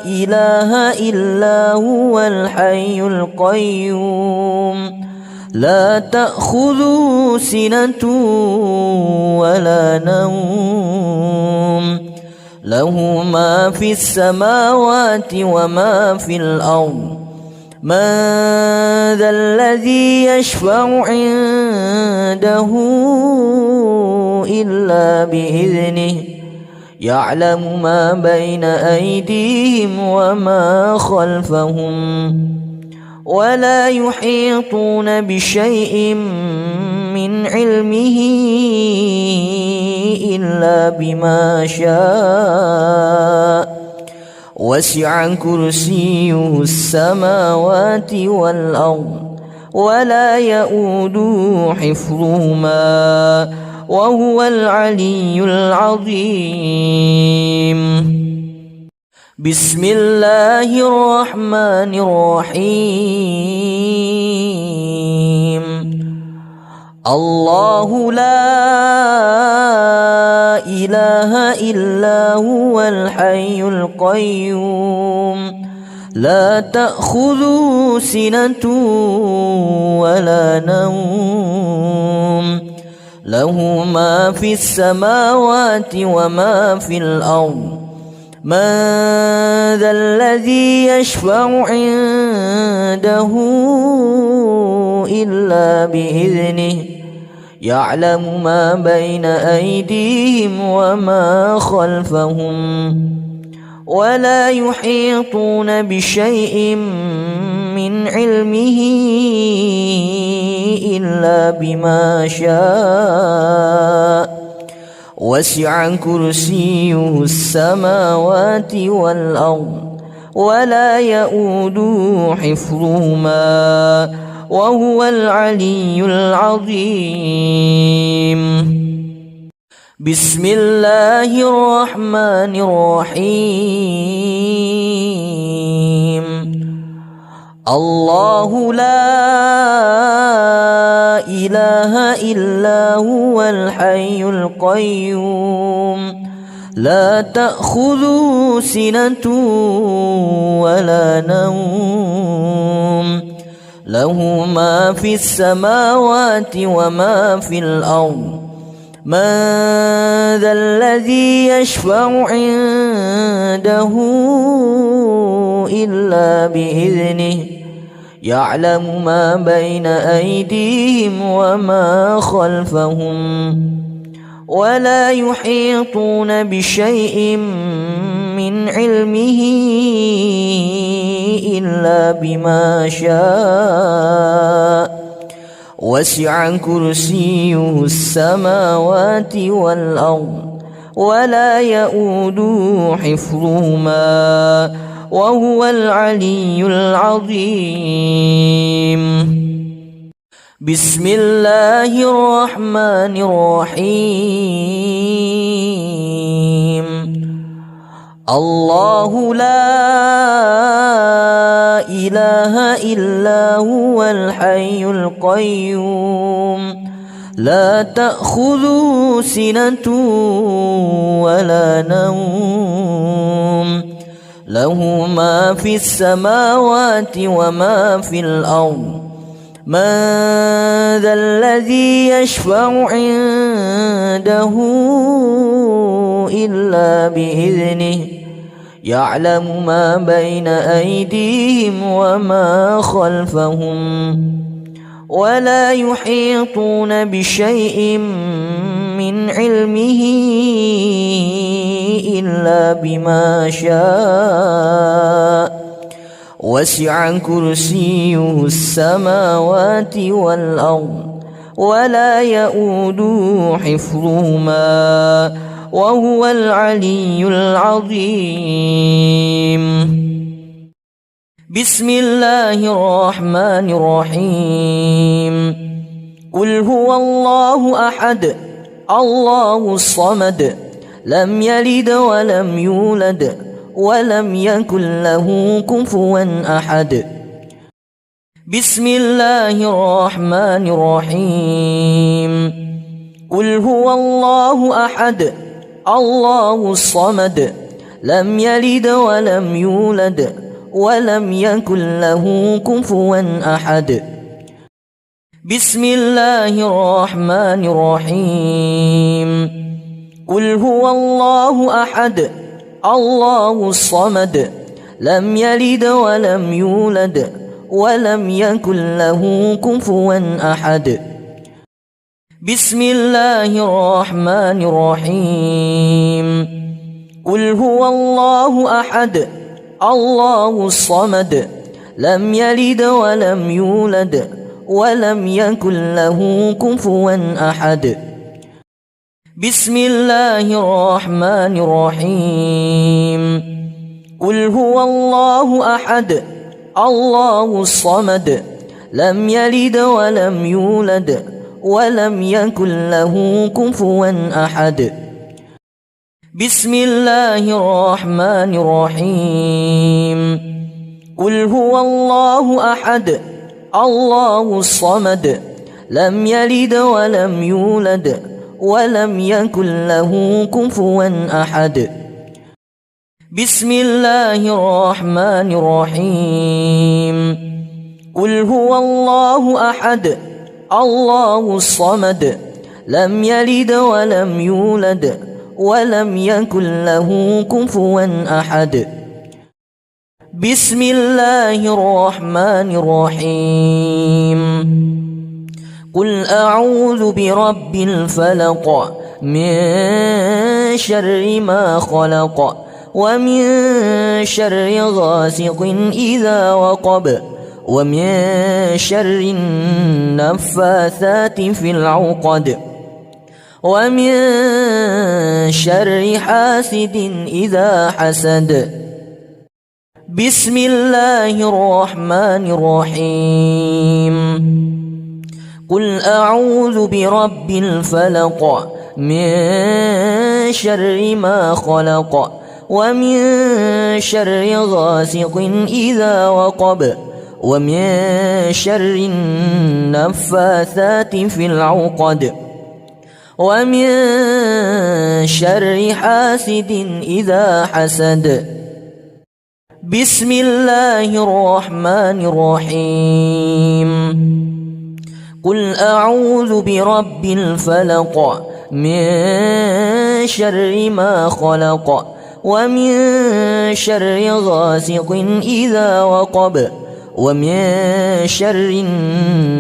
إله إلا هو الحي القيوم لا تأخذه سنة ولا نوم له ما في السماوات وما في الأرض من ذا الذي يشفع عنده إلا بإذنه يعلم ما بين أيديهم وما خلفهم ولا يحيطون بشيء من علمه إلا بما شاء وسع كرسيه السماوات والأرض ولا يؤوده حفظهما وهو العلي العظيم. بسم الله الرحمن الرحيم. الله لا إله إلا هو الحي القيوم لا تأخذه سنة ولا نوم له ما في السماوات وما في الأرض من ذا الذي يشفع عنده إلا بإذنه يعلم ما بين أيديهم وما خلفهم ولا يحيطون بشيء من علمه إلا بما شاء وسع كرسيه السماوات والأرض ولا يؤوده حفظهما وهو العلي العظيم. بسم الله الرحمن الرحيم. الله لا إله إلا هو الحي القيوم لا تأخذه سنة ولا نوم له ما في السماوات وما في الأرض من ذا الذي يشفع عنده إلا بإذنه يعلم ما بين أيديهم وما خلفهم ولا يحيطون بشيء من علمه إلا بما شاء وسع كرسيه السماوات والأرض ولا يؤوده حفظهما وهو العلي العظيم. بسم الله الرحمن الرحيم. الله لا إله إلا هو الحي القيوم لا تأخذه سنة ولا نوم له ما في السماوات وما في الأرض من ذا الذي يشفع عنده إلا بإذنه يعلم ما بين أيديهم وما خلفهم ولا يحيطون بشيء من علمه إلا بما شاء وسع كرسيه السماوات والأرض ولا يؤوده حفظهما وهو العلي العظيم. بسم الله الرحمن الرحيم. قل هو الله أحد الله الصمد لم يلد ولم يولد ولم يكن له كفوا أحد. بسم الله الرحمن الرحيم. قل هو الله أحد الله الصمد لم يلد ولم يولد ولم يكن له كفوا أحد. بسم الله الرحمن الرحيم. قل هو الله أحد الله الصمد لم يلد ولم يولد ولم يكن له كفوا أحد. بسم الله الرحمن الرحيم. قل هو الله أحد الله الصمد لم يلد ولم يولد ولم يكن له كفوا أحد. بسم الله الرحمن الرحيم. قل هو الله أحد الله الصمد لم يلد ولم يولد ولم يكن له كفوا أحد. بسم الله الرحمن الرحيم. قل هو الله أحد الله الصمد لم يلد ولم يولد ولم يكن له كفوا أحد. بسم الله الرحمن الرحيم. قل هو الله أحد الله الصمد لم يلد ولم يولد ولم يكن له كفوا أحد. بسم الله الرحمن الرحيم. قل أعوذ برب الفلق من شر ما خلق ومن شر غاسق إذا وقب ومن شر النفاثات في العقد ومن شر حاسد إذا حسد. بسم الله الرحمن الرحيم قل أعوذ برب الفلق من شر ما خلق ومن شر غاسق إذا وقب ومن شر النفاثات في العقد ومن شر حاسد إذا حسد بسم الله الرحمن الرحيم قل أعوذ برب الفلق من شر ما خلق ومن شر غاسق إذا وقب ومن شر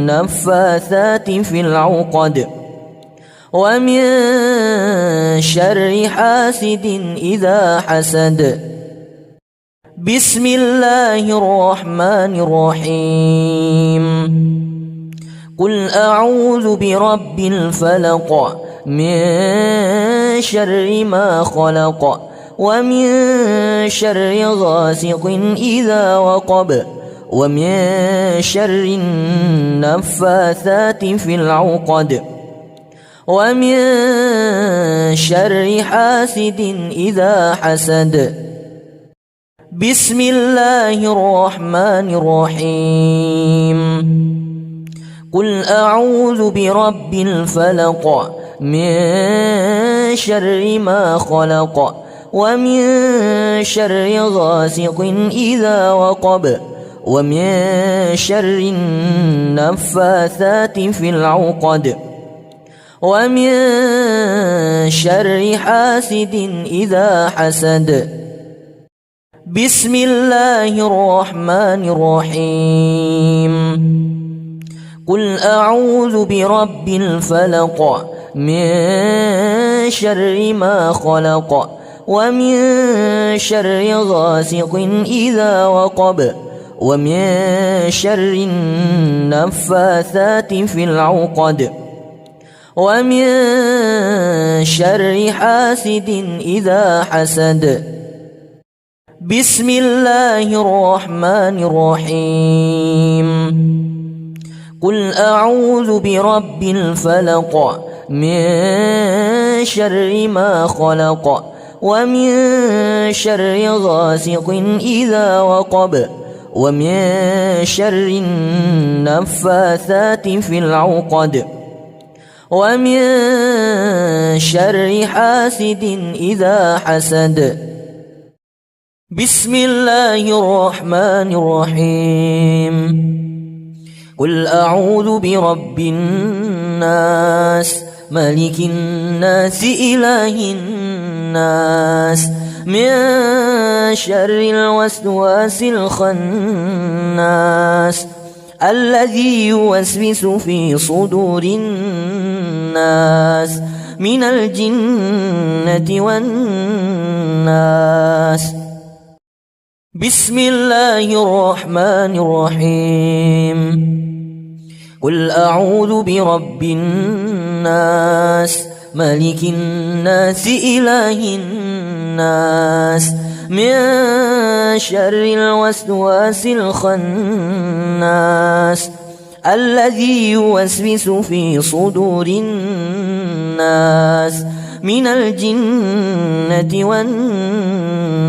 النفاثات في العقد ومن شر حاسد إذا حسد بسم الله الرحمن الرحيم قل أعوذ برب الفلق من شر ما خلق ومن شر غاسق إذا وقب ومن شر النفاثات في العقد ومن شر حاسد إذا حسد بسم الله الرحمن الرحيم قل أعوذ برب الفلق من شر ما خلق ومن شر غاسق إذا وقب ومن شر النفاثات في العقد ومن شر حاسد إذا حسد بسم الله الرحمن الرحيم قل أعوذ برب الفلق من شر ما خلق ومن شر غاسق إذا وقب ومن شر النفاثات في العقد ومن شر حاسد إذا حسد بسم الله الرحمن الرحيم قل أعوذ برب الفلق من شر ما خلق ومن شر غاسق إذا وقب ومن شر النفاثات في العقد ومن شر حاسد إذا حسد بسم الله الرحمن الرحيم قل أعوذ برب الناس ملك الناس إله الناس من شر الوسواس الخناس الذي يوسوس في صدور الناس من الجنة والناس بسم الله الرحمن الرحيم قل أعوذ برب الناس ملك الناس إله الناس من شر الوسواس الخناس الذي يوسوس في صدور الناس من الجنة والناس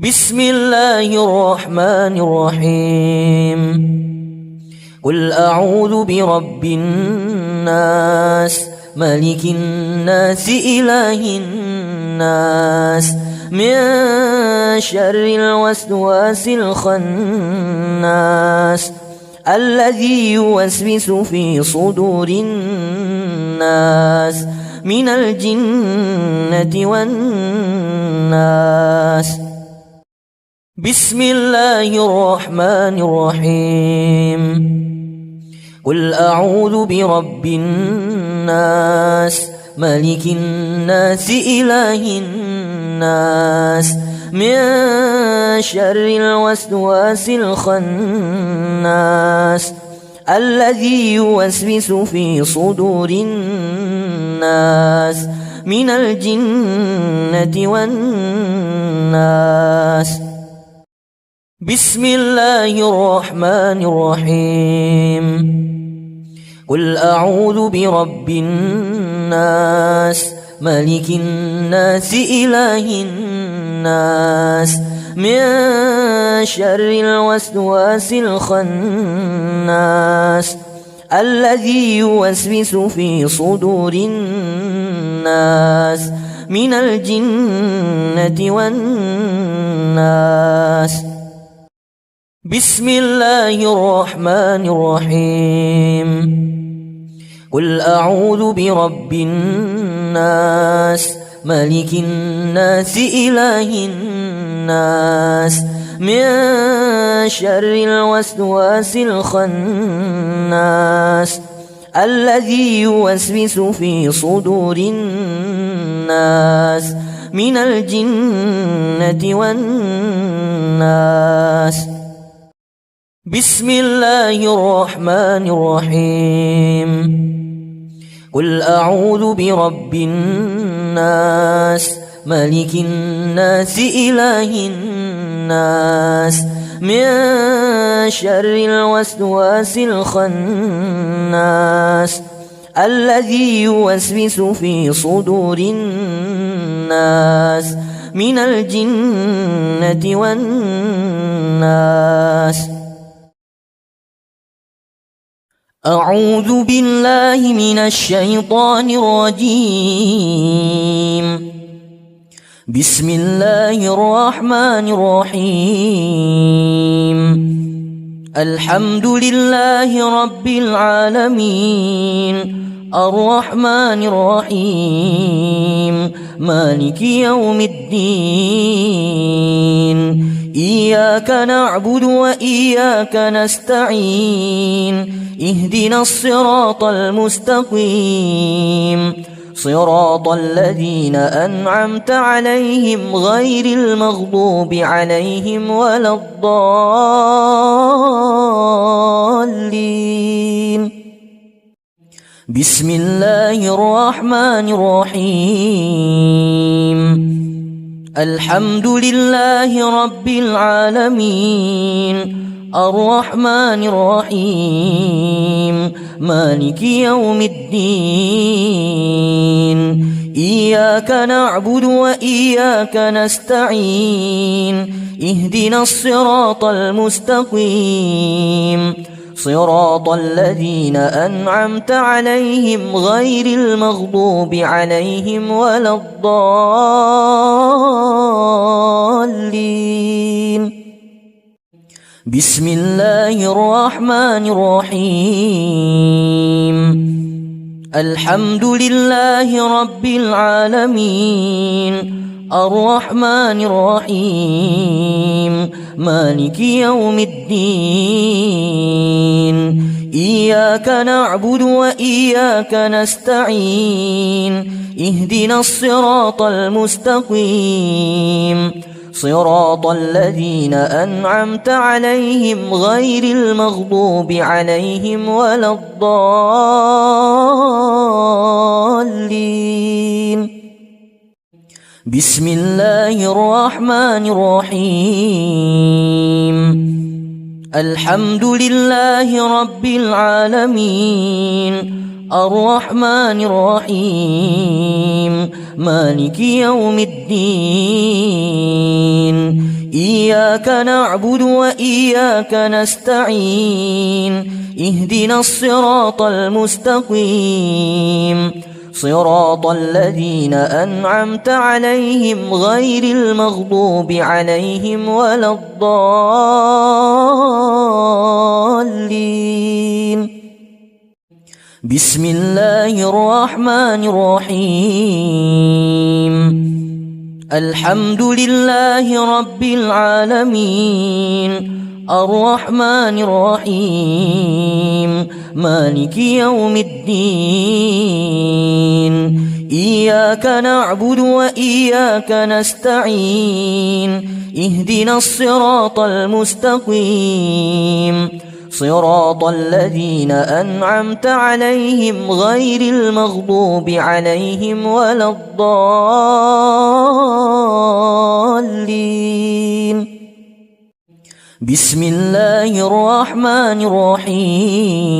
بسم الله الرحمن الرحيم قل أعوذ برب الناس ملك الناس إله الناس من شر الوسواس الخناس الذي يوسوس في صدور الناس من الجنة والناس بسم الله الرحمن الرحيم قل أعوذ برب الناس ملك الناس إله الناس من شر الوسواس الخناس الذي يوسوس في صدور الناس من الجنة والناس. بسم الله الرحمن الرحيم. قل أعوذ برب الناس ملك الناس إله الناس من شر الوسواس الخناس الذي يوسوس في صدور الناس من الجنة والناس. بسم الله الرحمن الرحيم. قل أعوذ برب الناس ملك الناس إله الناس من شر الوسواس الخناس الذي يوسوس في صدور الناس من الجنة والناس. بسم الله الرحمن الرحيم. قل أعوذ برب الناس ملك الناس إله الناس من شر الوسواس الخناس الذي يوسوس في صدور الناس من الجنة والناس. أعوذ بالله من الشيطان الرجيم. بسم الله الرحمن الرحيم. الحمد لله رب العالمين الرحمن الرحيم مالك يوم الدين. إياك نعبد وإياك نستعين. اهدنا الصراط المستقيم صراط الذين أنعمت عليهم غير المغضوب عليهم ولا الضالين. بسم الله الرحمن الرحيم. الحمد لله رب العالمين الرحمن الرحيم مالك يوم الدين. إياك نعبد وإياك نستعين. اهدنا الصراط المستقيم صراط الذين أنعمت عليهم غير المغضوب عليهم ولا الضالين. بسم الله الرحمن الرحيم. الحمد لله رب العالمين الرحمن الرحيم مالك يوم الدين. إياك نعبد وإياك نستعين. اهدنا الصراط المستقيم صراط الذين أنعمت عليهم غير المغضوب عليهم ولا الضالين. بسم الله الرحمن الرحيم. الحمد لله رب العالمين الرحمن الرحيم مالك يوم الدين. إياك نعبد وإياك نستعين. اهدنا الصراط المستقيم صراط الذين أنعمت عليهم غير المغضوب عليهم ولا الضالين. بسم الله الرحمن الرحيم. الحمد لله رب العالمين الرحمن الرحيم مالك يوم الدين. إياك نعبد وإياك نستعين. اهدنا الصراط المستقيم صراط الذين أنعمت عليهم غير المغضوب عليهم ولا الضالين. بسم الله الرحمن الرحيم.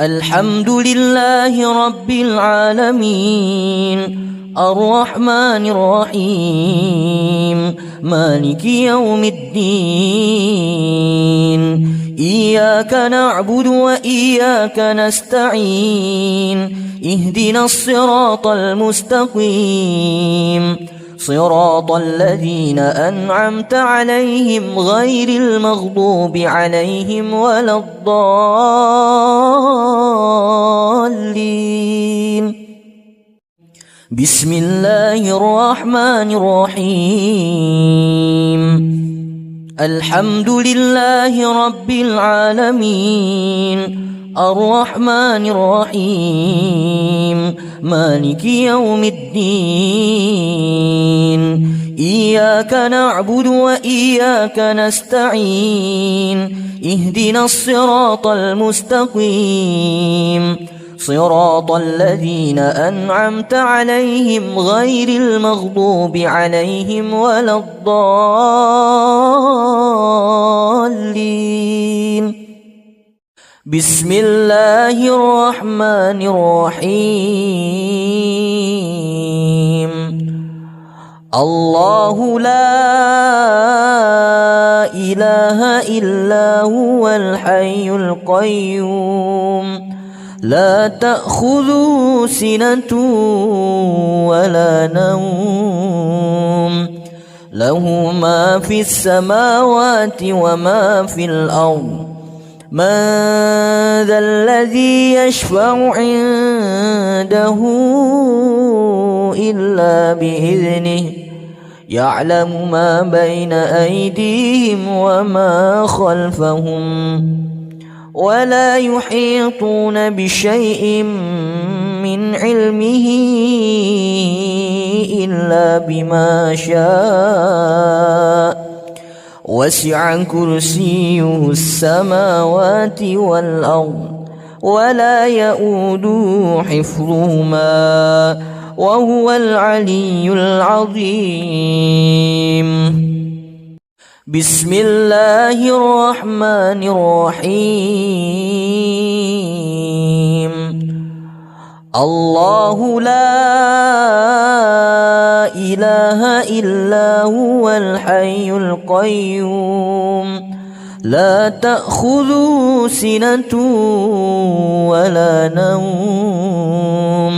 الحمد لله رب العالمين الرحمن الرحيم مالك يوم الدين. إياك نعبد وإياك نستعين. اهدنا الصراط المستقيم صراط الذين أنعمت عليهم غير المغضوب عليهم ولا الضالين. بسم الله الرحمن الرحيم. الحمد لله رب العالمين الرحمن الرحيم مالك يوم الدين. إياك نعبد وإياك نستعين. اهدنا الصراط المستقيم صراط الذين أنعمت عليهم غير المغضوب عليهم ولا الضالين. بسم الله الرحمن الرحيم. الله لا إله إلا هو الحي القيوم لا تأخذه سنة ولا نوم له ما في السماوات وما في الأرض. من ذا الذي يشفع عنده إلا بإذنه يعلم ما بين أيديهم وما خلفهم ولا يحيطون بشيء من علمه إلا بما شاء. وسع كرسيه السماوات والأرض ولا يؤوده حفظهما وهو العلي العظيم. بسم الله الرحمن الرحيم. الله لا إله إلا هو الحي القيوم لا تأخذه سنة ولا نوم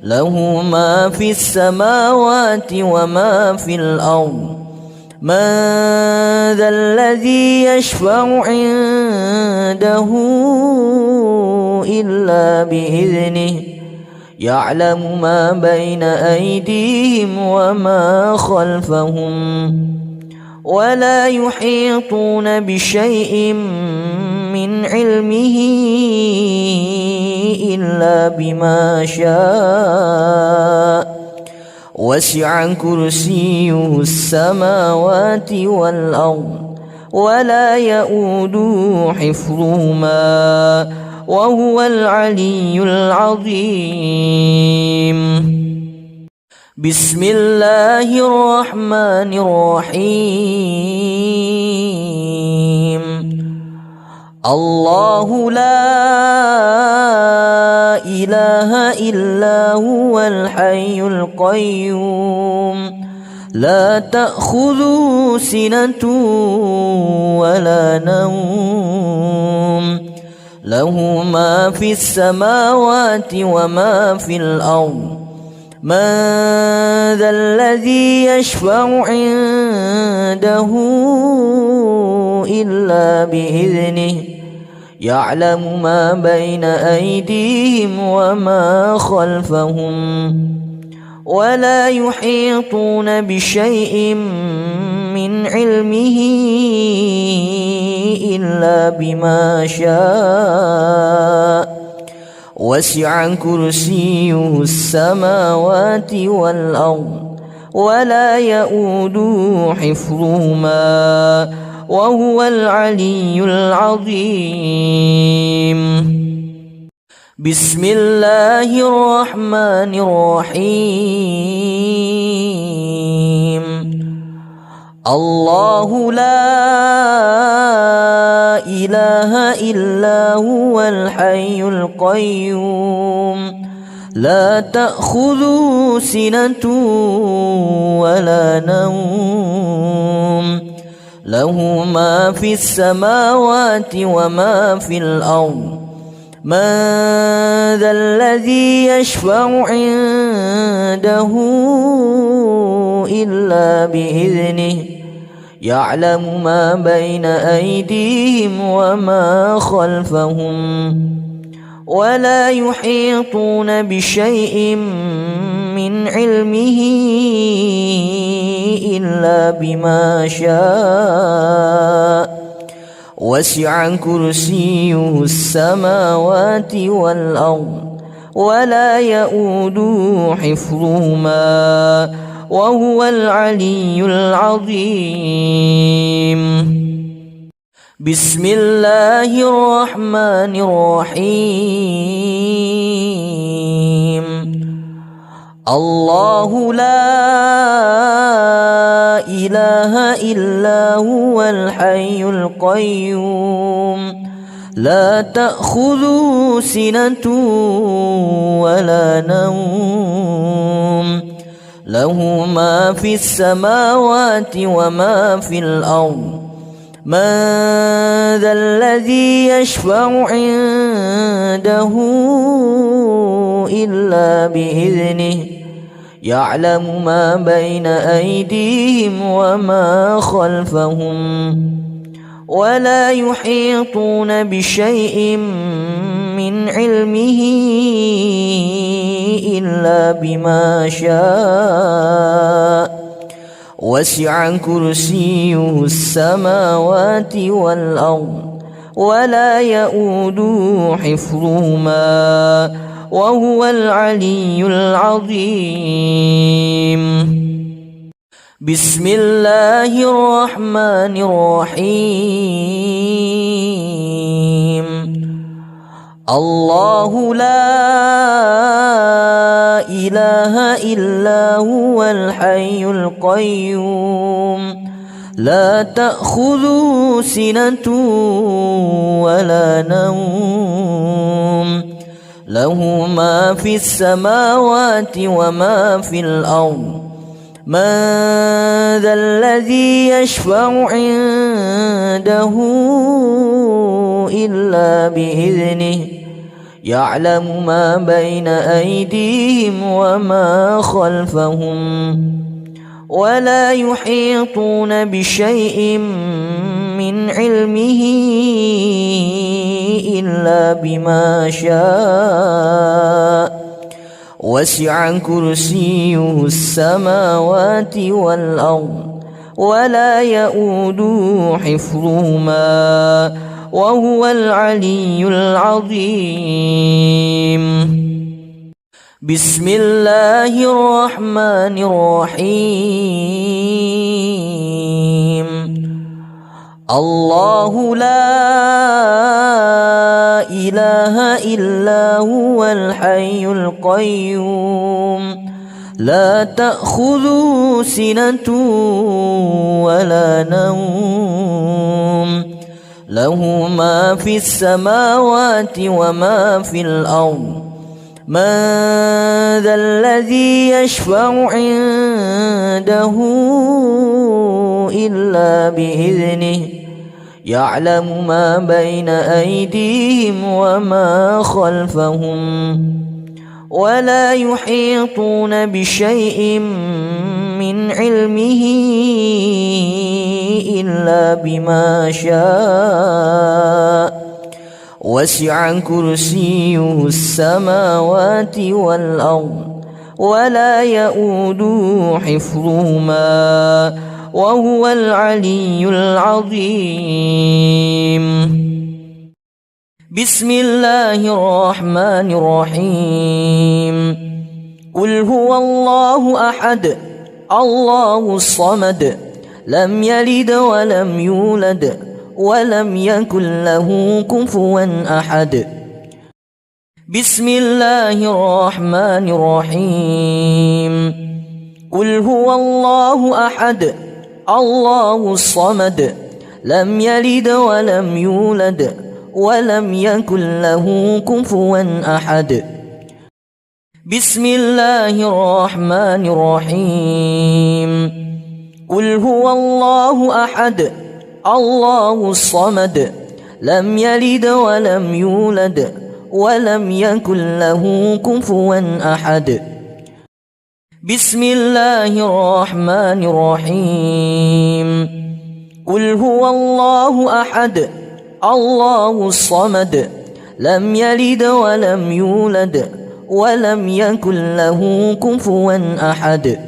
له ما في السماوات وما في الأرض. من ذا الذي يشفع عنده إلا بإذنه يعلم ما بين أيديهم وما خلفهم ولا يحيطون بشيء من علمه إلا بما شاء. وسع كرسيه السماوات والأرض ولا يؤوده حفظهما وهو العلي العظيم. بسم الله الرحمن الرحيم. الله لا إله إلا هو الحي القيوم لا تأخذه سنة ولا نوم له ما في السماوات وما في الأرض. من ذا الذي يشفع عنده إلا بإذنه يعلم ما بين أيديهم وما خلفهم ولا يحيطون بشيء من علمه إلا بما شاء. وسع كرسيه السماوات والأرض ولا يؤوده حفظهما وهو العلي العظيم. بسم الله الرحمن الرحيم. الله لا إله إلا هو الحي القيوم لا تأخذه سنة ولا نوم له ما في السماوات وما في الأرض من ذا الذي يشفع عنده إلا بإذنه يعلم ما بين أيديهم وما خلفهم ولا يحيطون بشيء من علمه إلا بما شاء وسع كرسيه السماوات والأرض ولا يؤوده حفظهما وهو العلي العظيم. بسم الله الرحمن الرحيم. الله لا إله إلا هو الحي القيوم لا تأخذه سنة ولا نوم له ما في السماوات وما في الأرض من ذا الذي يشفع عنده إلا بإذنه يعلم ما بين أيديهم وما خلفهم ولا يحيطون بشيء من علمه إلا بما شاء وسع كرسيه السماوات والأرض ولا يؤوده حفظهما وهو العلي العظيم. بسم الله الرحمن الرحيم. الله لا إله إلا هو الحي القيوم لا تأخذه سنة ولا نوم له ما في السماوات وما في الأرض من ذا الذي يشفع عنده إلا بإذنه يعلم ما بين أيديهم وما خلفهم ولا يحيطون بشيء من علمه إلا بما شاء وسع كرسيه السماوات والأرض ولا يؤوده حفظهما وهو العلي العظيم. بسم الله الرحمن الرحيم. الله لا إله إلا هو الحي القيوم لا تأخذه سنة ولا نوم له ما في السماوات وما في الأرض من ذا الذي يشفع عنده إلا بإذنه يعلم ما بين أيديهم وما خلفهم ولا يحيطون بشيء من علمه إلا بما شاء وسع كرسيه السماوات والأرض ولا يؤوده حفظهما وهو العلي العظيم. بسم الله الرحمن الرحيم. قل هو الله أحد الله الصمد لم يلد ولم يولد ولم يكن له كفوا أحد. بسم الله الرحمن الرحيم. قل هو الله أحد الله الصمد لم يلد ولم يولد ولم يكن له كفوا أحد. بسم الله الرحمن الرحيم. قل هو الله أحد الله الصمد لم يلد ولم يولد ولم يكن له كفوا أحد. بسم الله الرحمن الرحيم. قل هو الله أحد الله الصمد لم يلد ولم يولد ولم يكن له كفوا أحد.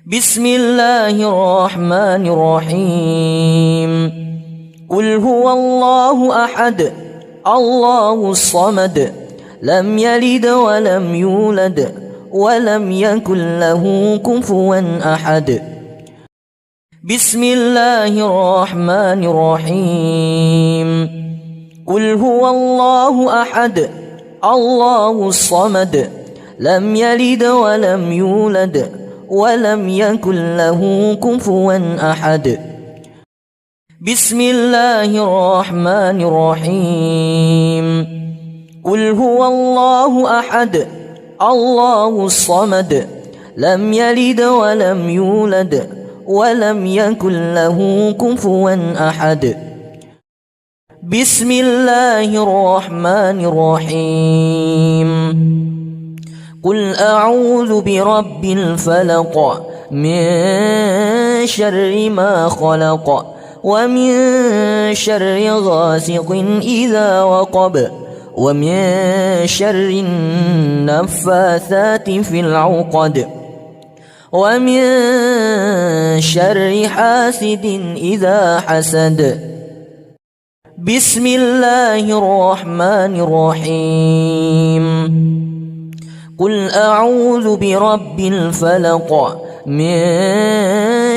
بسم الله الرحمن الرحيم. قل هو الله أحد الله الصمد لم يلد ولم يولد ولم يكن له كفوا أحد. بسم الله الرحمن الرحيم. قل هو الله أحد الله الصمد لم يلد ولم يولد ولم يكن له كفوا أحد. بسم الله الرحمن الرحيم. قل هو الله أحد الله الصمد لم يلد ولم يولد ولم يكن له كفوا أحد. بسم الله الرحمن الرحيم. قل أعوذ برب الفلق من شر ما خلق ومن شر غاسق إذا وقب ومن شر النفاثات في العقد ومن شر حاسد إذا حسد. بسم الله الرحمن الرحيم. قل أعوذ برب الفلق من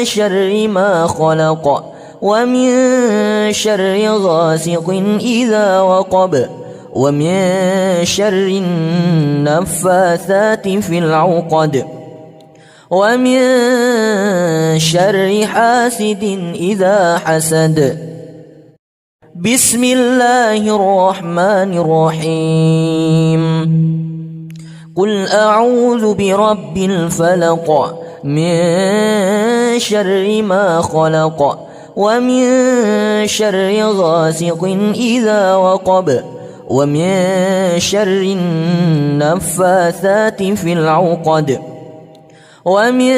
شر ما خلق ومن شر غاسق إذا وقب ومن شر النفاثات في العقد ومن شر حاسد إذا حسد. بسم الله الرحمن الرحيم. قل أعوذ برب الفلق من شر ما خلق ومن شر غاسق إذا وقب ومن شر النفاثات في العقد ومن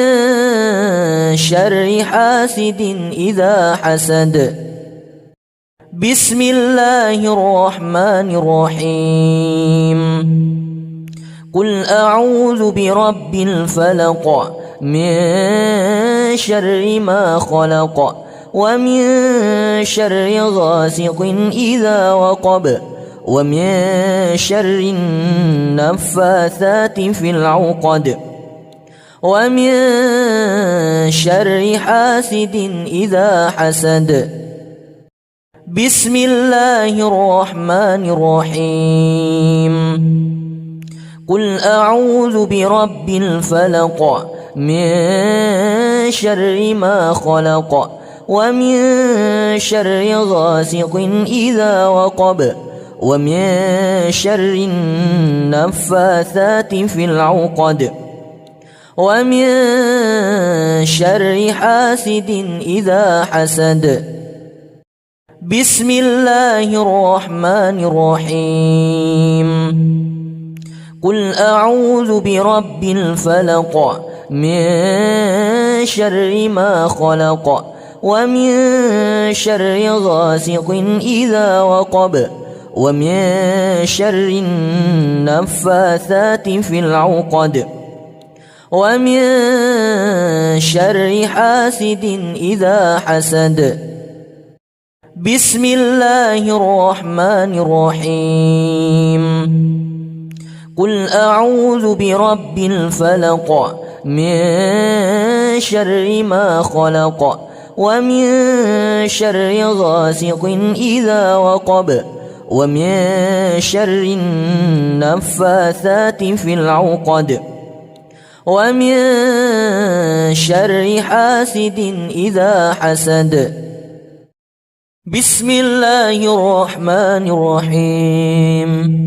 شر حاسد إذا حسد. بسم الله الرحمن الرحيم. قل أعوذ برب الفلق من شر ما خلق ومن شر غاسق إذا وقب ومن شر النفاثات في العقد ومن شر حاسد إذا حسد. بسم الله الرحمن الرحيم. قل أعوذ برب الفلق من شر ما خلق ومن شر غاسق إذا وقب ومن شر النفاثات في العقد ومن شر حاسد إذا حسد. بسم الله الرحمن الرحيم. قل أعوذ برب الفلق من شر ما خلق ومن شر غاسق إذا وقب ومن شر النفاثات في العقد ومن شر حاسد إذا حسد. بسم الله الرحمن الرحيم. قل أعوذ برب الفلق من شر ما خلق ومن شر غاسق إذا وقب ومن شر النفاثات في العقد ومن شر حاسد إذا حسد. بسم الله الرحمن الرحيم.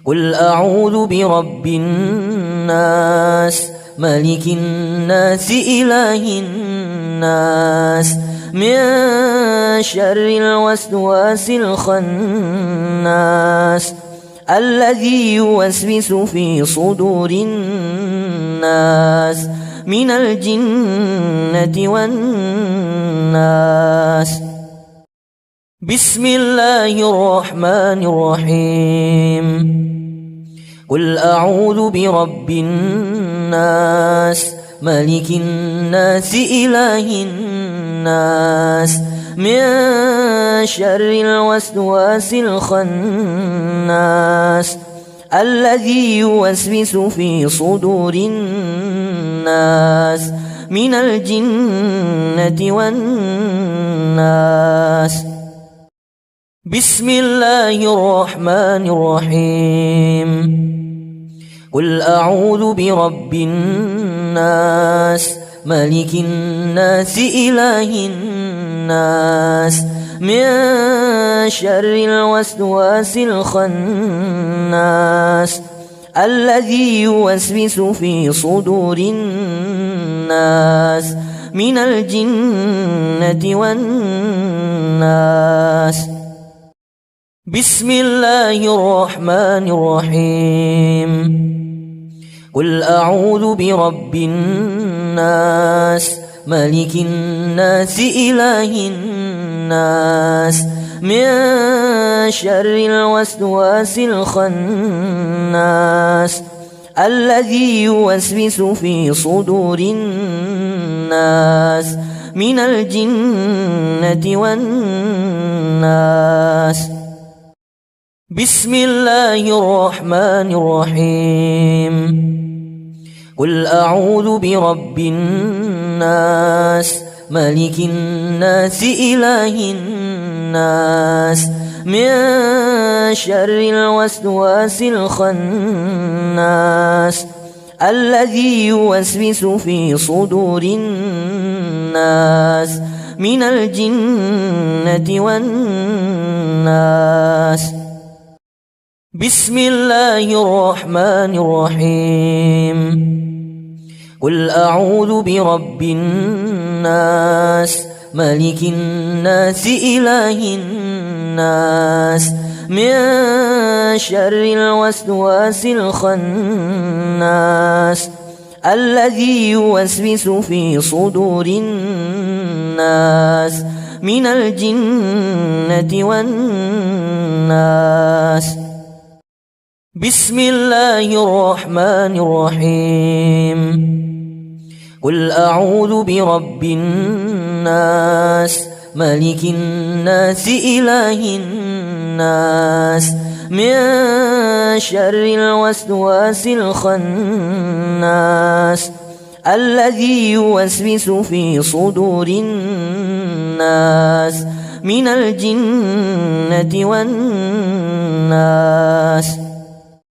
قل أعوذ برب الناس ملك الناس إله الناس من شر الوسواس الخناس الذي يوسوس في صدور الناس من الجنة والناس. بسم الله الرحمن الرحيم. قل أعوذ برب الناس ملك الناس إله الناس من شر الوسواس الخناس الذي يوسوس في صدور الناس من الجنة والناس. بسم الله الرحمن الرحيم. قل أعوذ برب الناس ملك الناس إله الناس من شر الوسواس الخناس الذي يوسوس في صدور الناس من الجنة والناس. بسم الله الرحمن الرحيم. قل أعوذ برب الناس ملك الناس إله الناس من شر الوسواس الخناس الذي يوسوس في صدور الناس من الجنة والناس. بسم الله الرحمن الرحيم. قل أعوذ برب الناس ملك الناس إله الناس من شر الوسواس الخناس الذي يوسوس في صدور الناس من الجنة والناس. بسم الله الرحمن الرحيم. قل أعوذ برب الناس ملك الناس إله الناس من شر الوسواس الخناس الذي يوسوس في صدور الناس من الجنة والناس. بسم الله الرحمن الرحيم. قل أعوذ برب الناس ملك الناس إله الناس من شر الوسواس الخناس الذي يوسوس في صدور الناس من الجنة والناس.